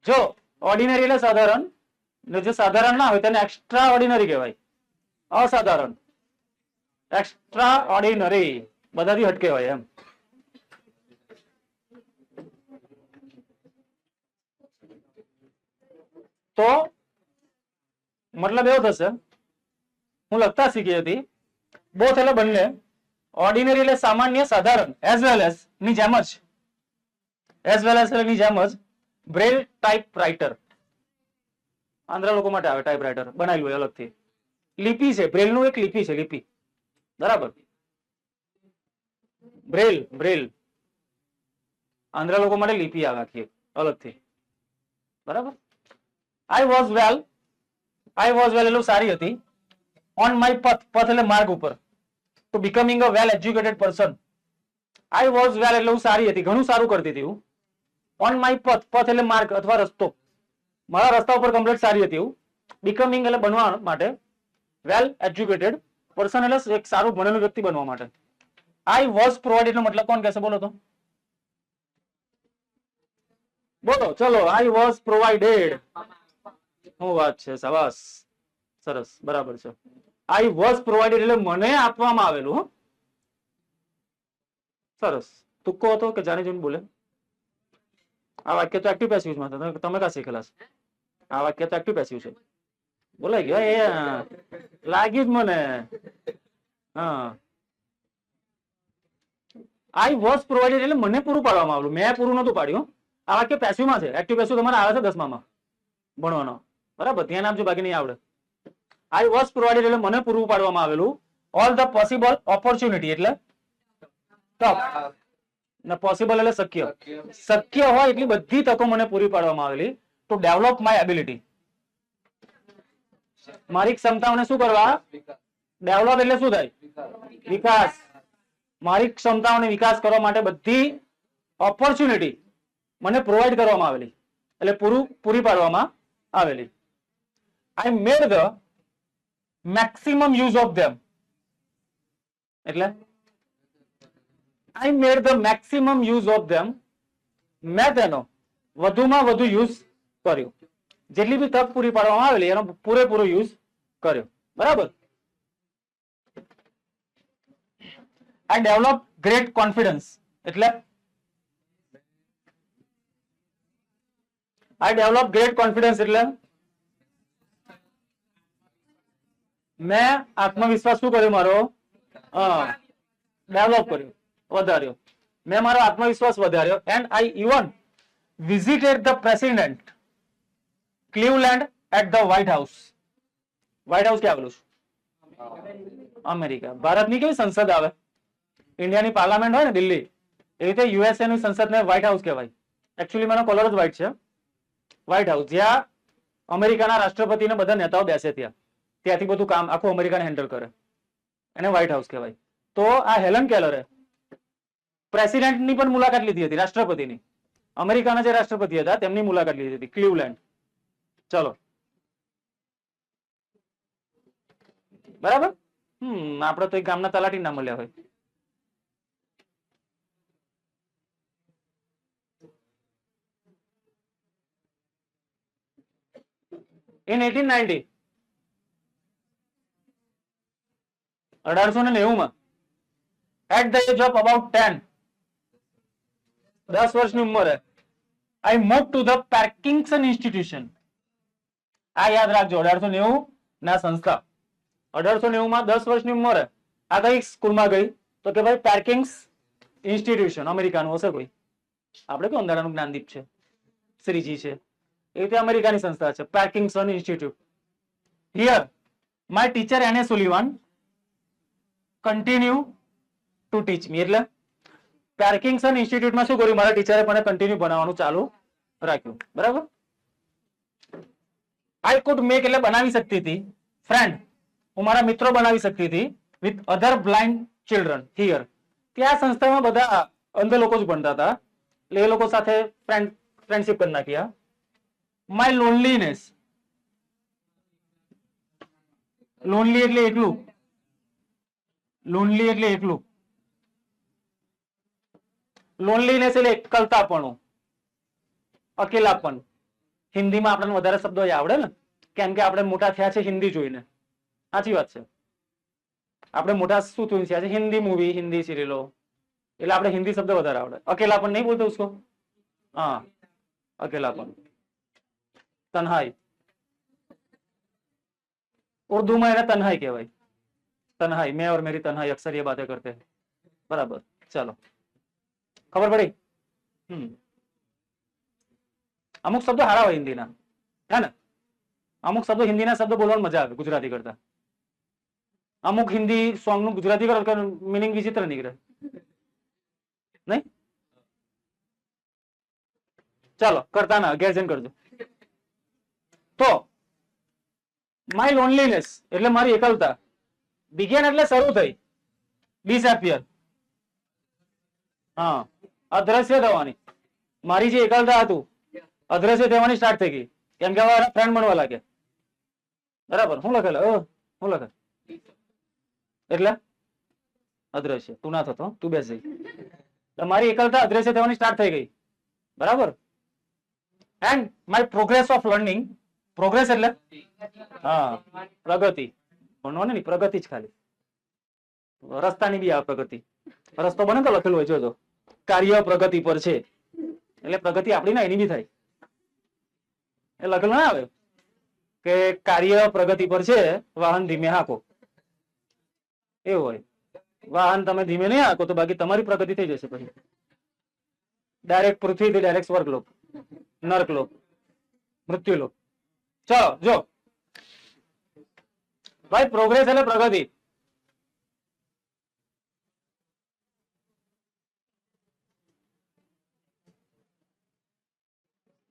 જો ઓર્ડિનરી એટલે સાધારણ, ને જે સાધારણ ના હોય તેને એક્સ્ટ્રા ઓર્ડિનરી કહેવાય. અસાધારણ, એક્સ્ટ્રા ઓર્ડિનરી, બધાથી હટકે હોય એમ. તો મતલબ એવો થશે, હું લખતા શીખી હતી, બોથ એટલે બંને, ઓર્ડિનરી એટલે સામાન્ય સાધારણ, એઝ વેલ એઝ ની જેમ જ, એઝ વેલ એઝ ની જેમ જ બ્રેલ ટાઈપ રાઇટર. આંધ્રા લોકો માટે આવે ટાઈપ રાઇટર, બનાવેલું હોય અલગથી. લિપિ છે, બ્રેલ નું એક લિપિ છે, લિપિ. બરાબર. બ્રેલ, બ્રેલ આંધ્રા લોકો માટે લિપિ આવે આખી અલગથી. બરાબર. આઈ વોઝ વેલ, આઈ વોઝ વેલ એટલું સારી હતી, ઓન માય પથ, પથ એટલે માર્ગ ઉપર, to becoming a well educated person. I was well એટલે હું સારી હતી, ઘણું સારું કરતી હતી હું. ઓન માય પથ, પથ એટલે માર્ગ અથવા રસ્તો, મારા રસ્તા ઉપર કમ્પ્લીટ સારી હતી હું. બીકમિંગ એટલે બનવા માટે, વેલ એજ્યુકેટેડ પર્સન એટલે એક સારું ભણેલું વ્યક્તિ બનવા માટે. આઈ વોઝ પ્રોવાઇડેડ નો મતલબ કોણ કહેશે? બોલો તો, બોલો ચલો. આઈ વોઝ પ્રોવાઇડેડ, શું વાત છે, શાબાશ, સરસ, બરાબર છે. આઈ વોઝ પ્રોવાઇડેડ એટલે મને આપવામાં આવેલું. સરસ. તુક્કો હતો કે જાણી જોઈને બોલે? આ વાક્ય તો એક્ટિવ પેસિવ માં હતા, તમે કા શીખેલા છે? આ વાક્ય તો એક્ટિવ પેસિવ છે. બોલાઈ ગયો, એ લાગ્યું જ મને. હા, આઈ વોઝ પ્રોવાઇડેડ એટલે મને પૂરું પાડવામાં આવેલું, મેં પૂરું નતું પાડ્યું. આ વાક્ય પેસિવ માં છે, એક્ટિવ પેસિવ તમારે આવે છે 10મા માં ભણવાનો. બરાબર, ધ્યાન આપજો, બાકી નહીં આવડે. આઈ વોઝ પ્રોવાઇડેડ એટલે મને પૂરું પાડવામાં આવેલું ઓલ ધ પોસિબલ ઓપોર્ચ્યુનિટી, એટલે તક, ને પોસિબલ એટલે શક્ય, શક્ય હોય એટલી બધી તકો મને પૂરી પાડવામાં આવેલી ટુ ડેવલપ માય એબિલિટી. મારી ક્ષમતાઓને શું કરવા? ડેવલપ એટલે શું થાય? વિકાસ. મારી ક્ષમતાઓને વિકાસ કરવા માટે બધી ઓપોર્ચ્યુનિટી મને પ્રોવાઈડ કરવામાં આવેલી, એટલે પૂરી પાડવામાં આવેલી. I made the maximum use of them, એટલે I made the maximum use of them, મેં તેનો વધુમાં વધુ યુઝ કર્યો. જેટલી બી તક પૂરી પાડવામાં આવેલી એનો પૂરેપૂરો યુઝ કર્યો. બરાબર. આઈ ડેવલપ ગ્રેટ કોન્ફિડન્સ, એટલે આઈ ડેવલપ ગ્રેટ કોન્ફિડન્સ એટલે મેં આત્મવિશ્વાસ શું કર્યો મારો ડેવલપ કર્યો, વધાર્યો. મેં મારો આત્મવિશ્વાસ વધાર્યો. And I even visited the President Cleveland at the White House. White House ક્યાં આવેલું છે? અમેરિકા. ભારતની કેવી સંસદ આવે, ઇન્ડિયાની પાર્લામેન્ટ હોય ને દિલ્હી, એ રીતે યુએસએ ની સંસદને વ્હાઇટ હાઉસ કહેવાય. એકચ્યુઅલી મારો કલર જ વ્હાઇટ છે. વ્હાઇટ હાઉસ જ્યાં અમેરિકાના રાષ્ટ્રપતિને બધા નેતાઓ બેસે ત્યાં, ત્યાંથી બધું કામ આખું અમેરિકાને હેન્ડલ કરે, એને વ્હાઇટ હાઉસ કહેવાય. તો આ હેલન કેલરે પ્રેસિડેન્ટની પણ મુલાકાત લીધી હતી, રાષ્ટ્રપતિની. અમેરિકાના જે રાષ્ટ્રપતિ હતા તેમની મુલાકાત લીધી હતી ક્લીવલેન્ડ. ચલો બરાબર. આપડે તો એક ગામના તલાટી ના મળ્યા હોય. In 1890 1890 at the age of about 10 વર્ષની ઉંમરે I moved to the Parkinson Institution. આ યાદ રાખજો, 1890 ના સંસ્થા. 1890 માં 10 વર્ષની ઉંમરે આ કઈ સ્કૂલમાં ગઈ તો કે ભાઈ પાર્કિંગ્સ ઇન્સ્ટિટ્યુશન, અમેરિકાનું હશે કોઈ. આપણે કેવું અંધારાનું જ્ઞાનદીપ છે, શ્રીજી છે, એ રીતે અમેરિકાની સંસ્થા છે Parkinson institute. Here my teacher એને સુલિવાન કન્ટિન્યુ ટુ ટીચ મી. એટલે પાર્કિંસન ઇન્સ્ટિટ્યૂટમાં શું કર્યું, મારા ટીચરે મને કન્ટિન્યુ બનાવવાનું ચાલુ રાખ્યું. બરાબર. આઈ કુડ મેક એટલે બનાવી શકતી હતી, ફ્રેન્ડ હું મારા મિત્રો બનાવી શકતી હતી, with other blind children here. ત્યાં સંસ્થામાં બધા અંધ લોકો જ ભણતા હતા, એટલે એ લોકો સાથે ફ્રેન્ડશિપ કરી નાખી. માય લોનલીનેસ, લોનલી એટલે એકલું, લોનલી એટલે એકલું, લોનલીનેસ એટલે એકલતાપણું, અકેલાપણ. હિન્દીમાં આપણને વધારે શબ્દો આવડે ને, કેમ કે આપણે મોટા થયા છે હિન્દી જોઈને. સાચી વાત છે, આપણે મોટા શું થયા છે, હિન્દી મૂવી, હિન્દી સિરિયલો, એટલે આપણે હિન્દી શબ્દ વધારે આવડે. અકેલાપણ નહીં બોલતો उसको, હા અકેલાપણ. તન્હાઈ, उर्दू में है तन्हाई कहवाई, तन्हाई. मैं और मेरी तन्हाई अक्सर ये बातें करते हैं. बराबर. चलो खबर पड़ी. અમુક શબ્દો હારા હોય હિન્દીના, હે ને? અમુક શબ્દો હિન્દીના શબ્દો બોલવાની મજા આવે ગુજરાતી કરતા. અમુક હિન્દી સોંગ નું ગુજરાતી કરો મીનિંગ વિચિત્ર નીકળે નહીં. ચાલો કરતા ના ગેરજન કરજો. તો માય લોનલીનેસ એટલે મારી એકલતા. બિગેન એટલે શરૂ થઈ, ડિસએપિયર, હા અદ્રશ્ય થવાની. મારી જે એકલતા હતું અદ્રશ્ય થવાની સ્ટાર્ટ થઈ ગઈ, કેમ કે હવે ફ્રેન્ડ બનવા લાગ્યા. બરાબર. શું લખેલું, શું લખે એટલે અદ્રશ્ય. તું ના થતો, તું બેસી. મારી એકલતા અદ્રશ્ય થવાની સ્ટાર્ટ થઈ ગઈ. બરાબર. And my progress of learning, progress એટલે હા પ્રગતિ, ભણવાનું નહીં પ્રગતિ જ ખાલી. રસ્તાની બી આ પ્રગતિ, રસ્તો બને તો લખેલું હોય જોજો, કાર્ય પ્રગતિ પર છે, એટલે પ્રગતિ આપણી ના એની બી થાય. એ લખેલું ના આવે કે કાર્ય પ્રગતિ પર છે, વાહન ધીમે હાંકો, એવું હોય. વાહન તમે ધીમે નહીં હાંકો તો બાકી તમારી પ્રગતિ થઈ જશે. પછી ડાયરેક્ટ પૃથ્વીથી ડાયરેક્ટ સ્વર્ગલોક, નર્કલોક, મૃત્યુલોક. ચલો જો ભાઈ, પ્રોગ્રેસ એટલે પ્રગતિ.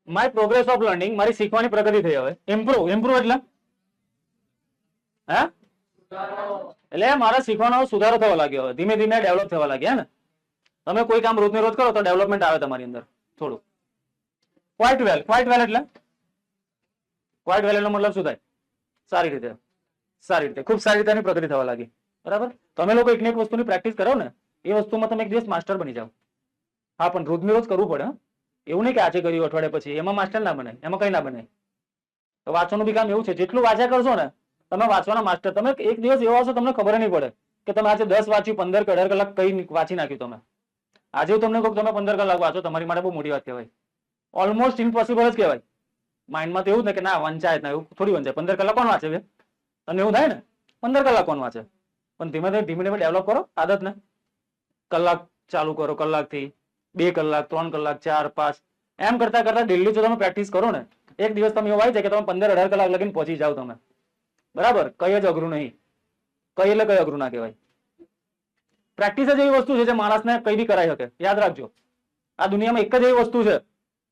માય પ્રોગ્રેસ ઓફ લર્નિંગ, મારી શીખવાની પ્રગતિ થઈ. હવે ઇમ્પ્રુવ, ઇમ્પ્રુવ એટલે હે એટલે મારા શીખવાનો સુધારો થવા લાગ્યો, હવે ધીમે ધીમે ડેવલપ થવા લાગ્યા ને. તમે કોઈ કામ રોજ ને રોજ કરો તો ડેવલપમેન્ટ આવે તમારી અંદર થોડું. ક્વાઇટ વેલ, ક્વાઇટ વેલ એટલે ક્વાઇટ વેલ નો મતલબ શું થાય? સારી રીતે, સારી રીતે, ખૂબ સારી રીતે પ્રગતિ થવા લાગી. બરાબર. તમે લોકો એક ને એક વસ્તુની પ્રેક્ટિસ કરો ને, એ વસ્તુમાં તમે એક દિવસ માસ્ટર બની જાઓ. હા પણ રોજ ને રોજ કરવું પડે. એવું નહીં કે આજે કર્યું અઠવાડિયા પછી, એમાં માસ્ટર ના બનાય, એમાં કઈ ના બનાય. તો વાંચવાનું બી કામ એવું છે, જેટલું વાંચ્યા કરશો ને તમે વાંચવાના માસ્ટર. તમે એક દિવસ એવો આવશો તમને ખબર નહીં પડે કે તમે આજે 10 વાંચ્યું, 15 કે 18 કલાક કઈ વાંચી નાખ્યું તમે. આજે હું તમને કહું તમે 15 કલાક વાંચો, તમારી માટે બહુ મોટી વાત કહેવાય. ઓલમોસ્ટ ઇમ્પોસિબલ જ કહેવાય. માઇન્ડમાં તો એવું જ ને કે ના વંચાય ના, એવું થોડી વંચાય. 15 કલાક કોણ વાંચે? તને એવું થાય ને 15 કલાક કોણ વાંચે? પણ ધીમે ધીમે ડેવલપ કરો આદત ને. કલાક ચાલુ કરો, કલાકથી 2 કલાક, 3 કલાક, 4, 5 એમ કરતા કરતા ડેલી જો તમે પ્રેક્ટિસ કરો ને, એક દિવસ તમે એવું આવી જાય કે તમે 15-18 કલાક લગીને પહોંચી જાવ તમે. બરાબર? કઈ જ અઘરું નહીં. કઈ એટલે કઈ અઘરું ના કહેવાય. પ્રેક્ટિસ જ એવી વસ્તુ છે જે માણસને કઈ બી કરાઈ શકે. યાદ રાખજો, આ દુનિયામાં એક જ એવી વસ્તુ છે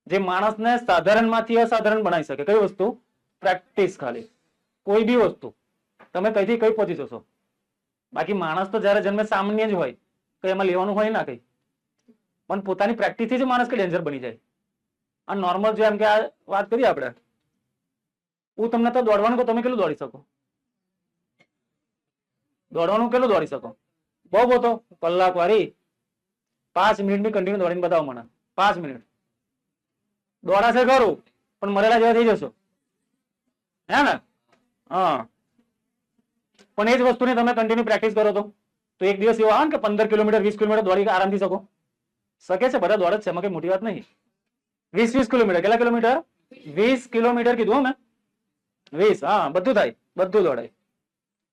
જે માણસને સાધારણમાંથી અસાધારણ બનાવી શકે. કઈ વસ્તુ? પ્રેક્ટિસ. ખાલી કોઈ બી વસ્તુ તમે કઈથી કઈ પહોંચી જશો. બાકી માણસ તો જયારે જન્મે સામાન્ય જ હોય, કઈ એમાં લેવાનું હોય ના કઈ. પણ પોતાની પ્રેક્ટિસથી જ માણસ કઈ ડેન્જર બની જાય. આ નોર્મલ જો એમ કે આ વાત કરીએ આપણે, હું તમને તો દોડવાનું કહું, તમે કેટલું દોડી શકો? દોડવાનું કેટલું દોડી શકો? બહુ તો કલાક વાળી 5 મિનિટ ની કન્ટિન્યુ દોડીને બતાવો મને. 5 મિનિટ દોડાશે ખરું, પણ મરેલા જેવા થઈ જશો. હે ને? હા. પણ એ જ વસ્તુની તમે કન્ટિન્યુ પ્રેક્ટિસ કરો તો એક દિવસ એવો આવે ને કે 15 કિલોમીટર 20 કિલોમીટર દોડી આરામથી શકો. શકે છે, બધા દોડે છે, એમાં કઈ મોટી વાત નહીં. 20 કિલોમીટર. કેટલા કિલોમીટર? 20 કિલોમીટર કીધું મેં. 20. હા, બધું થાય, બધું દોડાય.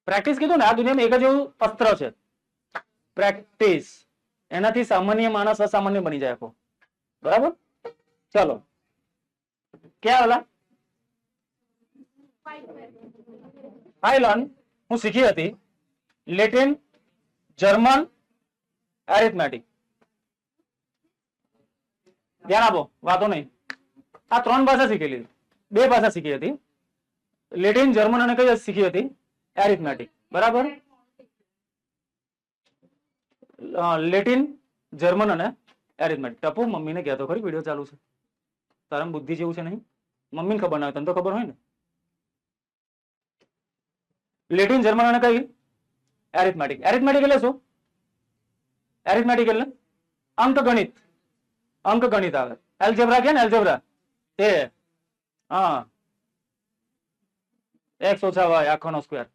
પ્રેક્ટિસ કીધું ને, આ દુનિયામાં એક જ એવું અસ્ત્ર છે, પ્રેક્ટિસ. એનાથી સામાન્ય માણસ અસામાન્ય બની જાય આખો. બરાબર? ચલો, ક્યાં ઓલા ફાઇલન હું શીખી હતી લેટિન, જર્મન, એરિથમેટિક. ધ્યાન આપો, વાતો નહીં. આ 3 ભાષા શીખેલી, 2 ભાષા શીખી હતી. લેટિન, જર્મન અને કઈ શીખી હતી? એરિથમેટિક. બરાબર? લેટિન, જર્મન અને એરિથમેટિક. ટપુ મમ્મીને કહેતો ખરી વિડીયો ચાલુ છે. તારા બુદ્ધિ જેવું છે નહીં? મમ્મીને ખબર ના હોય, તને તો ખબર હોય ને. લેટિન, જર્મન અને કઈ? એરિથમેટિક. એરિથમેટિક એટલે શું? એરિથમેટિક એટલે અંકગણિત. અંકગણિત આવે. એલ્જેબ્રા કે ને, એલ્જેબ્રા એ હા x ઓછા y આખાનો સ્ક્વેર,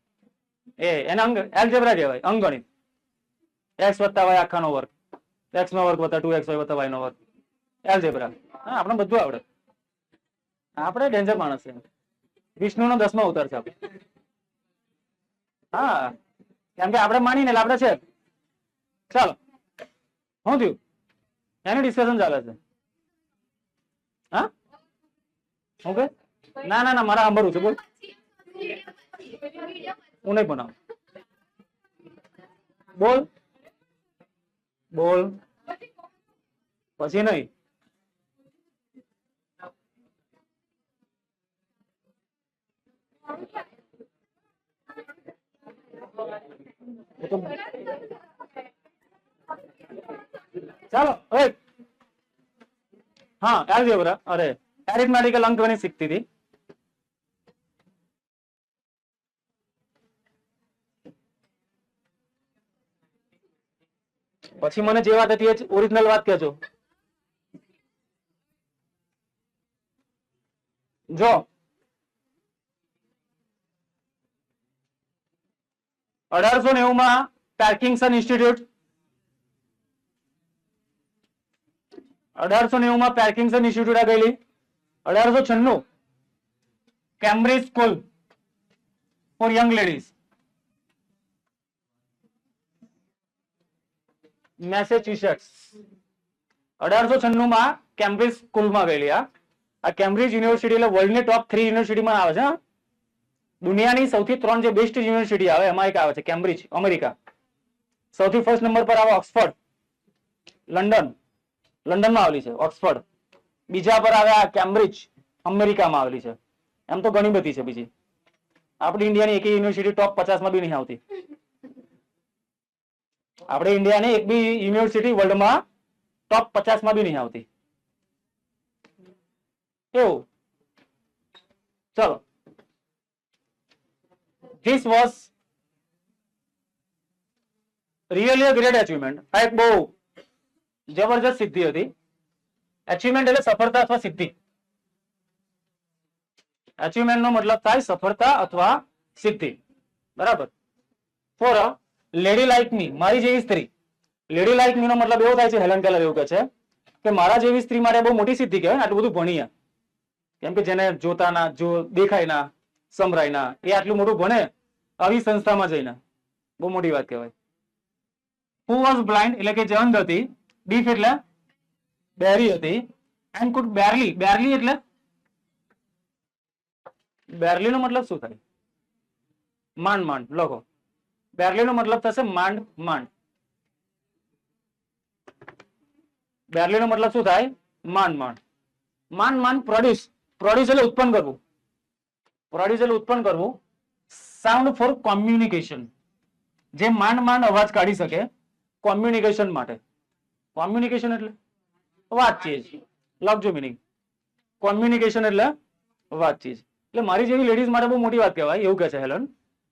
એને એલ્જેબ્રા કહેવાય. અંકગણિત. x વત્તા y આખાનો વર્ગ, x નો વર્ગ વત્તા 2xy વત્તા y નો વર્ગ, એલ્જેબ્રા. હા, આપણે બધું આવડે. આપણે ડેન્જર માણસ છે. વિષ્ણુનો 10મો અવતાર છે આપણે. હા, કેમ કે આપણે માનીને એટલે આપણે છે. ચાલો, શું થયું? એનું ડિસ્કશન ચાલે છે. હા, ઓકે. ના ના ના, મારા સાંભળવું છે. બોલ. હું નહીં બનાવું. બોલ બોલ, પછી નહીં. ચાલો, હા, એલ્જેબ્રા. અરે, એરિથમેટિકલ અંકગણિત શીખતી હતી. પછી મને જે વાત હતી એ ઓરિજિનલ વાત કહેજો. જો 1890 પાર્કિન્સન ઇન્સ્ટિટ્યૂટ, 1890 પાર્કિન્સન ઇન્સ્ટિટ્યૂટ આ ગયેલી. 1896 Cambridge school four young ladies, Massachusetts. 1896 Cambridge સ્કૂલમાં ગયેલી. આ કેમ્બ્રિજ યુનિવર્સિટી એટલે વર્લ્ડની ટોપ 3 યુનિવર્સિટીમાં આવે છે. દુનિયાની સૌથી 3 જે બેસ્ટ યુનિવર્સિટી આવે એમાં એક આવે છે કેમ્બ્રિજ, અમેરિકા. સૌથી ફર્સ્ટ નંબર પર આવે ઓક્સફર્ડ, લંડન. લંડનમાં આવેલી છે ઓક્સફર્ડ. બીજા પર આવે આ કેમ્બ્રિજ, અમેરિકામાં આવેલી છે. એમ તો ઘણી બધી છે બીજી. આપણી ઇન્ડિયાની એક યુનિવર્સિટી ટોપ 50 માં બી નહીં આવતી. આપણે ઇન્ડિયાની એક બી યુનિવર્સિટી વર્લ્ડમાં ટોપ 50 માં બી નહીં આવતી. એવું. ચલો, this was really a great achievement. આ એક બહુ જબરજસ્ત સિદ્ધિ હતી. અચીવમેન્ટ એટલે સફળતા અથવા સિદ્ધિ. અચીવમેન્ટ નો મતલબ થાય સફળતા અથવા સિદ્ધિ. બરાબર? ફોર અ લેડી લાઈક મી, મારી જેવી સ્ત્રી. લેડી લાઈક મી નો મતલબ એવો થાય છે, હેલન કેલર એવું કહે છે કે મારા જેવી સ્ત્રી માટે બહુ મોટી સિદ્ધિ કહેવાય ને, આટલું બધું ભણીએ. કેમ કે જેને જોતા ના, જો દેખાય ના, સંભળાય ના, એ આટલું મોટું ભણે આવી સંસ્થામાં જઈને, બહુ મોટી વાત કહેવાય. હુ વોઝ બ્લાઇન્ડ એટલે કે જે અંધ હતી, ડીફ એટલે બહેરી હતી, એન્ડ કુડ બેરલી, બેરલી એટલે બેરલી નો મતલબ શું થાય? માંડ માંડ. લખો, બેરલી નો મતલબ થશે માંડ માંડ. બેરલી નો મતલબ શું થાય? માંડ માંડ. માંડ માંડ પ્રોડ્યુસ, પ્રોડ્યુસ એટલે ઉત્પન્ન કરવું, પ્રોડ્યુસ એટલે ઉત્પન્ન કરવું. સાઉન્ડ ફોર કોમ્યુનિકેશન, જે માંડ માંડ અવાજ કાઢી શકે કોમ્યુનિકેશન માટે. કોમ્યુનિકેશન એટલે વાતચીત. લખજો મિનિંગ. કોમ્યુનિકેશન એટલે વાતચીત. એટલે મારી જેવી લેડીઝ માટે બહુ મોટી વાત કહેવાય, એવું કહે છે હેલન,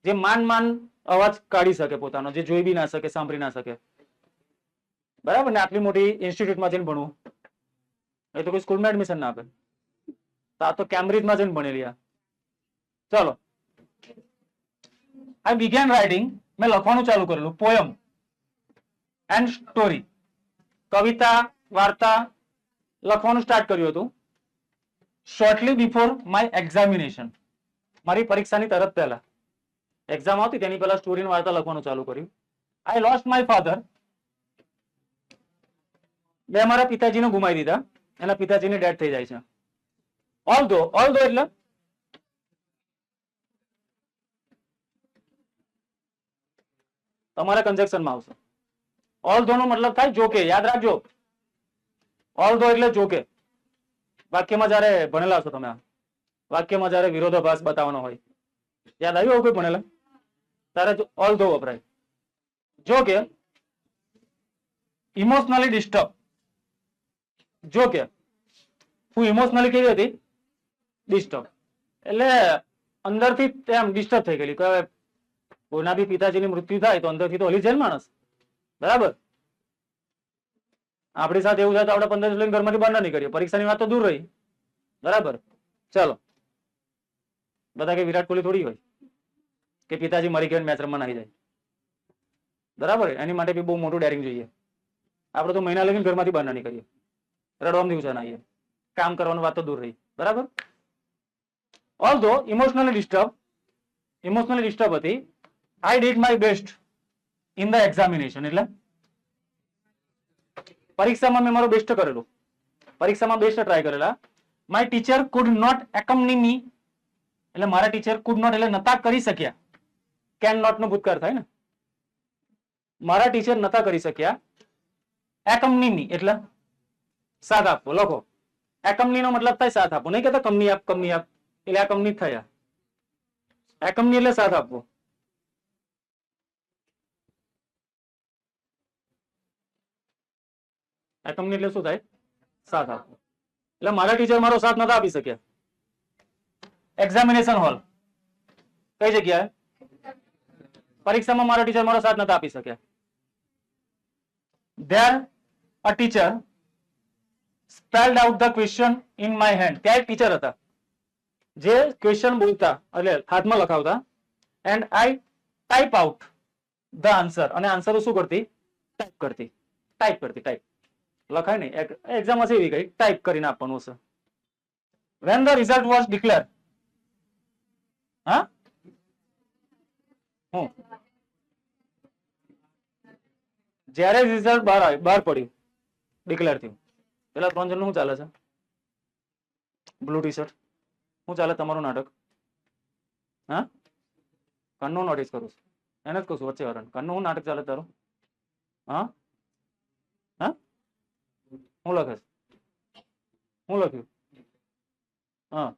જે માંડ માંડ અવાજ કાઢી શકે પોતાનો, જે જોઈ બી ના શકે, સાંભળી ના શકે. બરાબર ને? આટલી મોટી ઇન્સ્ટિટ્યૂટમાં જઈને ભણવું, એ તો કોઈ સ્કૂલમાં એડમિશન ના આપે. આ તો કેમ્બ્રિજમાં જઈને ભણેલી. ચલો, આઈ બિગેન રાઇટિંગ, મેં લખવાનું ચાલુ કરેલું પોયમ એન્ડ સ્ટોરી, કવિતા, વાર્તા લખવાનું સ્ટાર્ટ કર્યું હતું. શોર્ટલી બિફોર માય એક્ઝામિનેશન, મારી પરીક્ષાની તરત પહેલા, એક્ઝામ આવતી તેની પહેલા સ્ટોરી વાર્તા લખવાનું ચાલુ કર્યું. આઈ લોસ્ટ માય ફાધર, મેં મારા પિતાજીને ગુમાવી દીધા, એના પિતાજીની ડેથ થઈ જાય છે. ઓલ્ધો, ઓલ્ધો એટલે તમારા કન્જેક્શનમાં આવશે. ઓલ્ધો નો મતલબ થાય જોકે, યાદ રાખજો. ઓલ્ધો એટલે જોકે. વાક્યમાં જયારે ભણેલા છો તમે, વાક્યમાં જયારે વિરોધાભાસ બતાવવાનો હોય, યાદ આવ્યું કોઈ ભણેલા ત્યારે ઓલ્ધો વપરાય. જોકે, ઇમોશનલી ડિસ્ટર્બ, જોકે હું ઇમોશનલી કેવી હતી? ડિસ્ટર્બ એટલે અંદરથી એમ ડિસ્ટર્બ થઈ ગયેલી. કોઈના બી પિતાજીની મૃત્યુ થાય તો અંદરથી તો હલી જાય માણસ, બરાબર? આપણી સાથે એવું થાય તો આપણે 15 લઈને ઘરમાંથી બહાર ના નીકળીએ. પરીક્ષાની વાત તો દૂર રહી, બરાબર? ચાલો, બધા કે વિરાટ કોહલી થોડી હોય કે પિતાજી મરી ગયા મેચ રમવા નાખી જાય, બરાબર? એની માટે બી બહુ મોટું ડેરિંગ જોઈએ. આપણે તો મહિના લગીને ઘરમાંથી બહાર ના નીકળીએ, રડવામાં દિવસે ના આવીએ, કામ કરવાની વાત તો દૂર રહી, બરાબર? ઓલ્ધો ઇમોશનલી ડિસ્ટર્બ હતી, I did my best in the examination એટલે પરીક્ષામાં મેં મારો બેસ્ટ કરેલું, પરીક્ષામાં બેસ્ટ ટ્રાય કરેલા. માય ટીચર કુડ નોટ એકમ્પની મી એટલે મારા ટીચર કુડ નોટ એટલે નતા કરી શક્યા. કેન નોટ નો ભૂતકાળ થાય ને. મારા ટીચર નતા કરી શક્યા. એકમ્પની મી એટલે સાથ આપવો. લખો, એકમ્પની નો મતલબ થાય સાથ આપવો. નહીં કહેતા કંપની આપ, કંપની આપ, એટલે આ કંપની થયા. એકમ્પની એટલે સાથ આપવો. એકમ્પની એટલે શું થાય? સાથ આપવો. એટલે મારા ટીચર મારો સાથ નતા આપી શક્યા. એક્ઝામિનેશન હોલ કઈ જગ્યાએ? પરીક્ષામાં મારા ટીચર મારો સાથ નતા આપી શક્યા. There a teacher spelled out the question in my hand. ત્યાં એક ટીચર હતા જે ક્વેશ્ચન બોલતા એટલે હાથમાં લખાવતા. And I type out the answer, અને આન્સર શું કરતી? ટાઈપ કરતી. ટાઈપ લખાય નહીં, એક્ઝામ હશે એવી કઈ ટાઈપ કરીને આપવાનું હશે. When the result was declared, હા હું જ્યારે રિઝલ્ટ બહાર પડ્યું, ડિક્લેર થયું, પેલા 3 જણનું શું ચાલે છે? બ્લુ ટી શર્ટ, શું ચાલે તમારું નાટક? હા, કન્નું નોટિસ કરું છું, એને જ કહું છું વચ્ચે વાળાને. કન્નું શું નાટક ચાલે તારું? હા હા, શું લખે? શું લખ્યું? હા,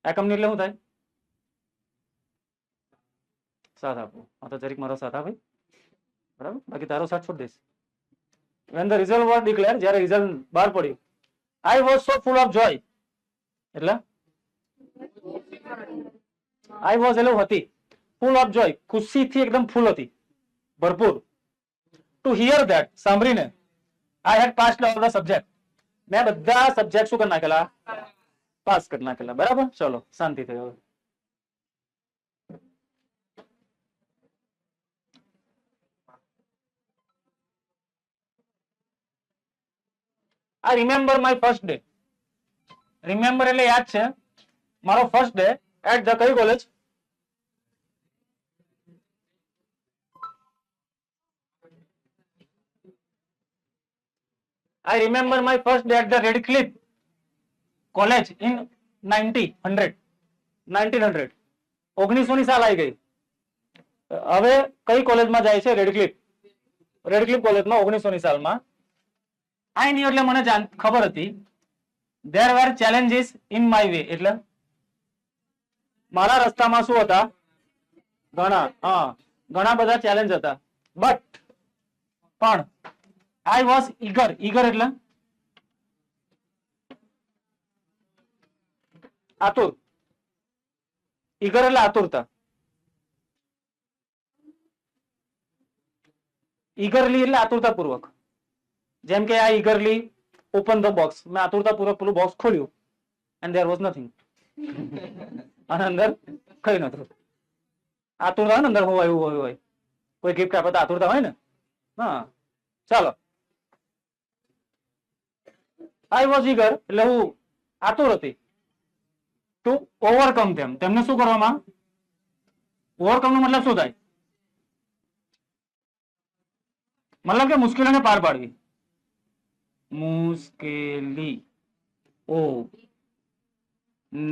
આ કંપની એટલે શું થાય? સાથ આપો. હા તો જરીક મારો સાથ આપે, બરાબર? બાકી તારો સાથ છોડી દઈશ. When the result was declared, જ્યારે રિઝલ્ટ બહાર પડ્યું, I was so full of joy એટલે I was એટલે હતી, full of joy ખુશીથી એકદમ ફૂલ હતી, ભરપૂર. To hear that સાંભળીને, I had passed all the subject, મેં બધા સબ્જેક્ટ શું કરી નાખેલા? પાસ કરી નાખેલા, બરાબર? ચલો શાંતિ થઈ. હવે I remember my first day remember એટલે યાદ છે. મારો ફર્સ્ટ ડે એટ ધ કઈ college? I remember my first day at the Redcliffe College in 1900. 1900 ની સાલ આવી ગઈ. હવે કઈ કોલેજમાં જાય છે? રેડક્લિફ કોલેજમાં 1900 ની સાલમાં. આઈ ન્યુ એટલે મને ખબર હતી. There were challenges in my way એટલે મારા રસ્તામાં શું હતા? ઘણા બધા ચેલેન્જ હતા. પણ I was eager એટલે આતુર. eager એટલે આતુરતા. eagerly એટલે આતુરતાપૂર્વક. જેમ કે આ eagerly open the box, મેં આતુરતાપૂર્વક પેલું બોક્સ ખોલ્યું and there was nothing. અને અંદર કઈ નતું. આતુરતા ને અંદર હોય કોઈ ગિફ્ટ આપે તો આતુરતા હોય ને. હા ચાલો. I was eager એટલે હું આતુર હતી ટુ ઓવરકમ તેમને શું કરવામાં? ઓવરકમ નો મતલબ શું થાય? મતલબ કે મુશ્કેલીને પાર પાડવી. મુશ્કેલી ઓ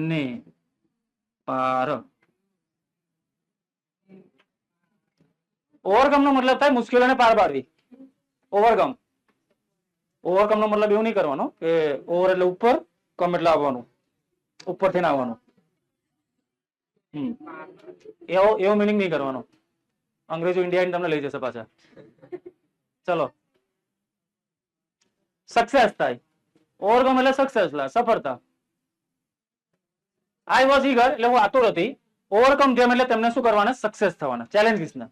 ને પાર. ઓવરકમ નો મતલબ થાય મુશ્કેલીને પાર પાડવી. ઓવરકમ નો મતલબ એવું નહીં કરવાનો કે ઓવર એટલે ઉપર, કમ એટલે આવવાનું, ઉપરથી ના આવવાનું. એવો મિનિંગ નહીં કરવાનો. અંગ્રેજો ઇન્ડિયા તમને લઈ જશે પાછા. ચલો. સક્સેસ થાય. ઓવરકમ એટલે સક્સેસ, સફળતા. આઈ વોઝ ઈગર એટલે હું આતુર હતી. ઓવરકમ જેમ એટલે તેમને શું કરવાના? સક્સેસ થવાના, ચેલેન્જીસ ના.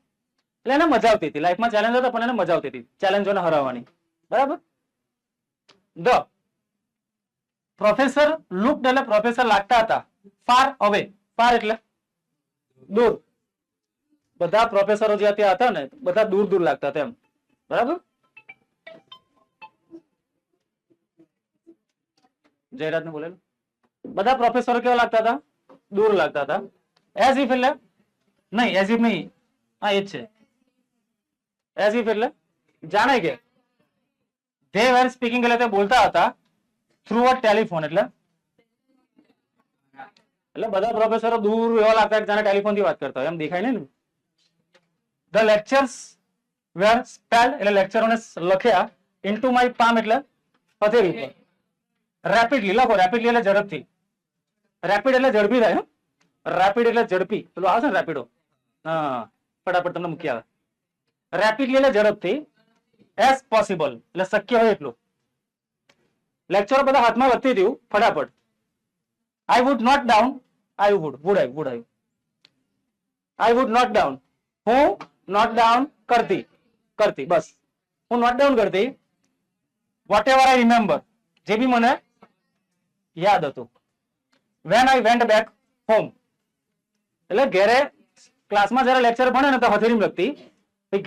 એટલે એને મજા આવતી હતી. લાઈફમાં ચેલેન્જ હતા પણ એને મજા આવતી હતી ચેલેન્જોને હરાવવાની. બરાબર. ધ પ્રોફેસર લુક્ડ એટલે પ્રોફેસર લાગતા હતા ફાર અવે. ફાર એટલે દૂર. બધા પ્રોફેસરો જે ત્યાં હતા ને બધા દૂર દૂર લાગતા હતા એમ. બરાબર. જયરાજ ને બોલેલું. બધા પ્રોફેસરો કેવા લાગતા હતા? દૂર લાગતા હતા. એઝ ઇફ એટલે નહીં, એઝ ઇફ નહીં, હા એ જ છે. એઝ ઇફ એટલે જાણે કે they were speaking એટલે તે બોલતા હતા થ્રુ અ ટેલિફોન એટલે બધા પ્રોફેસરો દૂર એવા લાગતા જાણે ટેલિફોન થી વાત કરતા હોય એમ. દેખાય ને. ધ લેક્ચર્સ વેર સ્પેલ્ડ એટલે લેક્ચરોને લખ્યા ઇનટુ માય પામ એટલે હથેળી પર. રેપિડલી લખો. રેપિડલી એટલે ઝડપથી. રેપિડ એટલે ઝડપી થાય. રેપિડ એટલે ઝડપી. પેલું આવે છે ને રેપિડો. હા ફટાફટ તમને મૂકી આવે. રેપિડલી એટલે ઝડપથી. એઝ પોસિબલ એટલે શક્ય હોય એટલું. લેક્ચરો બધા હાથમાં લખતી હતી ફટાફટ. I would note down. I would note down. હું નોટ ડાઉન કરતી બસ. હું નોટ ડાઉન કરતી વોટ એવર આઈ રિમેમ્બર જે બી મને યાદ હતું. When I went back home એટલે ઘેરે ક્લાસમાં જયારે લેક્ચર ભણે ને તો હથેળીમાં લખતી.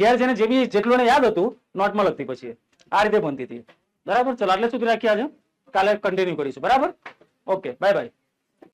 ઘેર જઈને જે બી જેટલું યાદ હતું નોટમાં લખતી. પછી આ રીતે બનતી હતી. બરાબર. ચલો આટલે સુધી રાખીએ આજે. કાલે કન્ટિન્યુ કરીશું. બરાબર. Okay bye bye.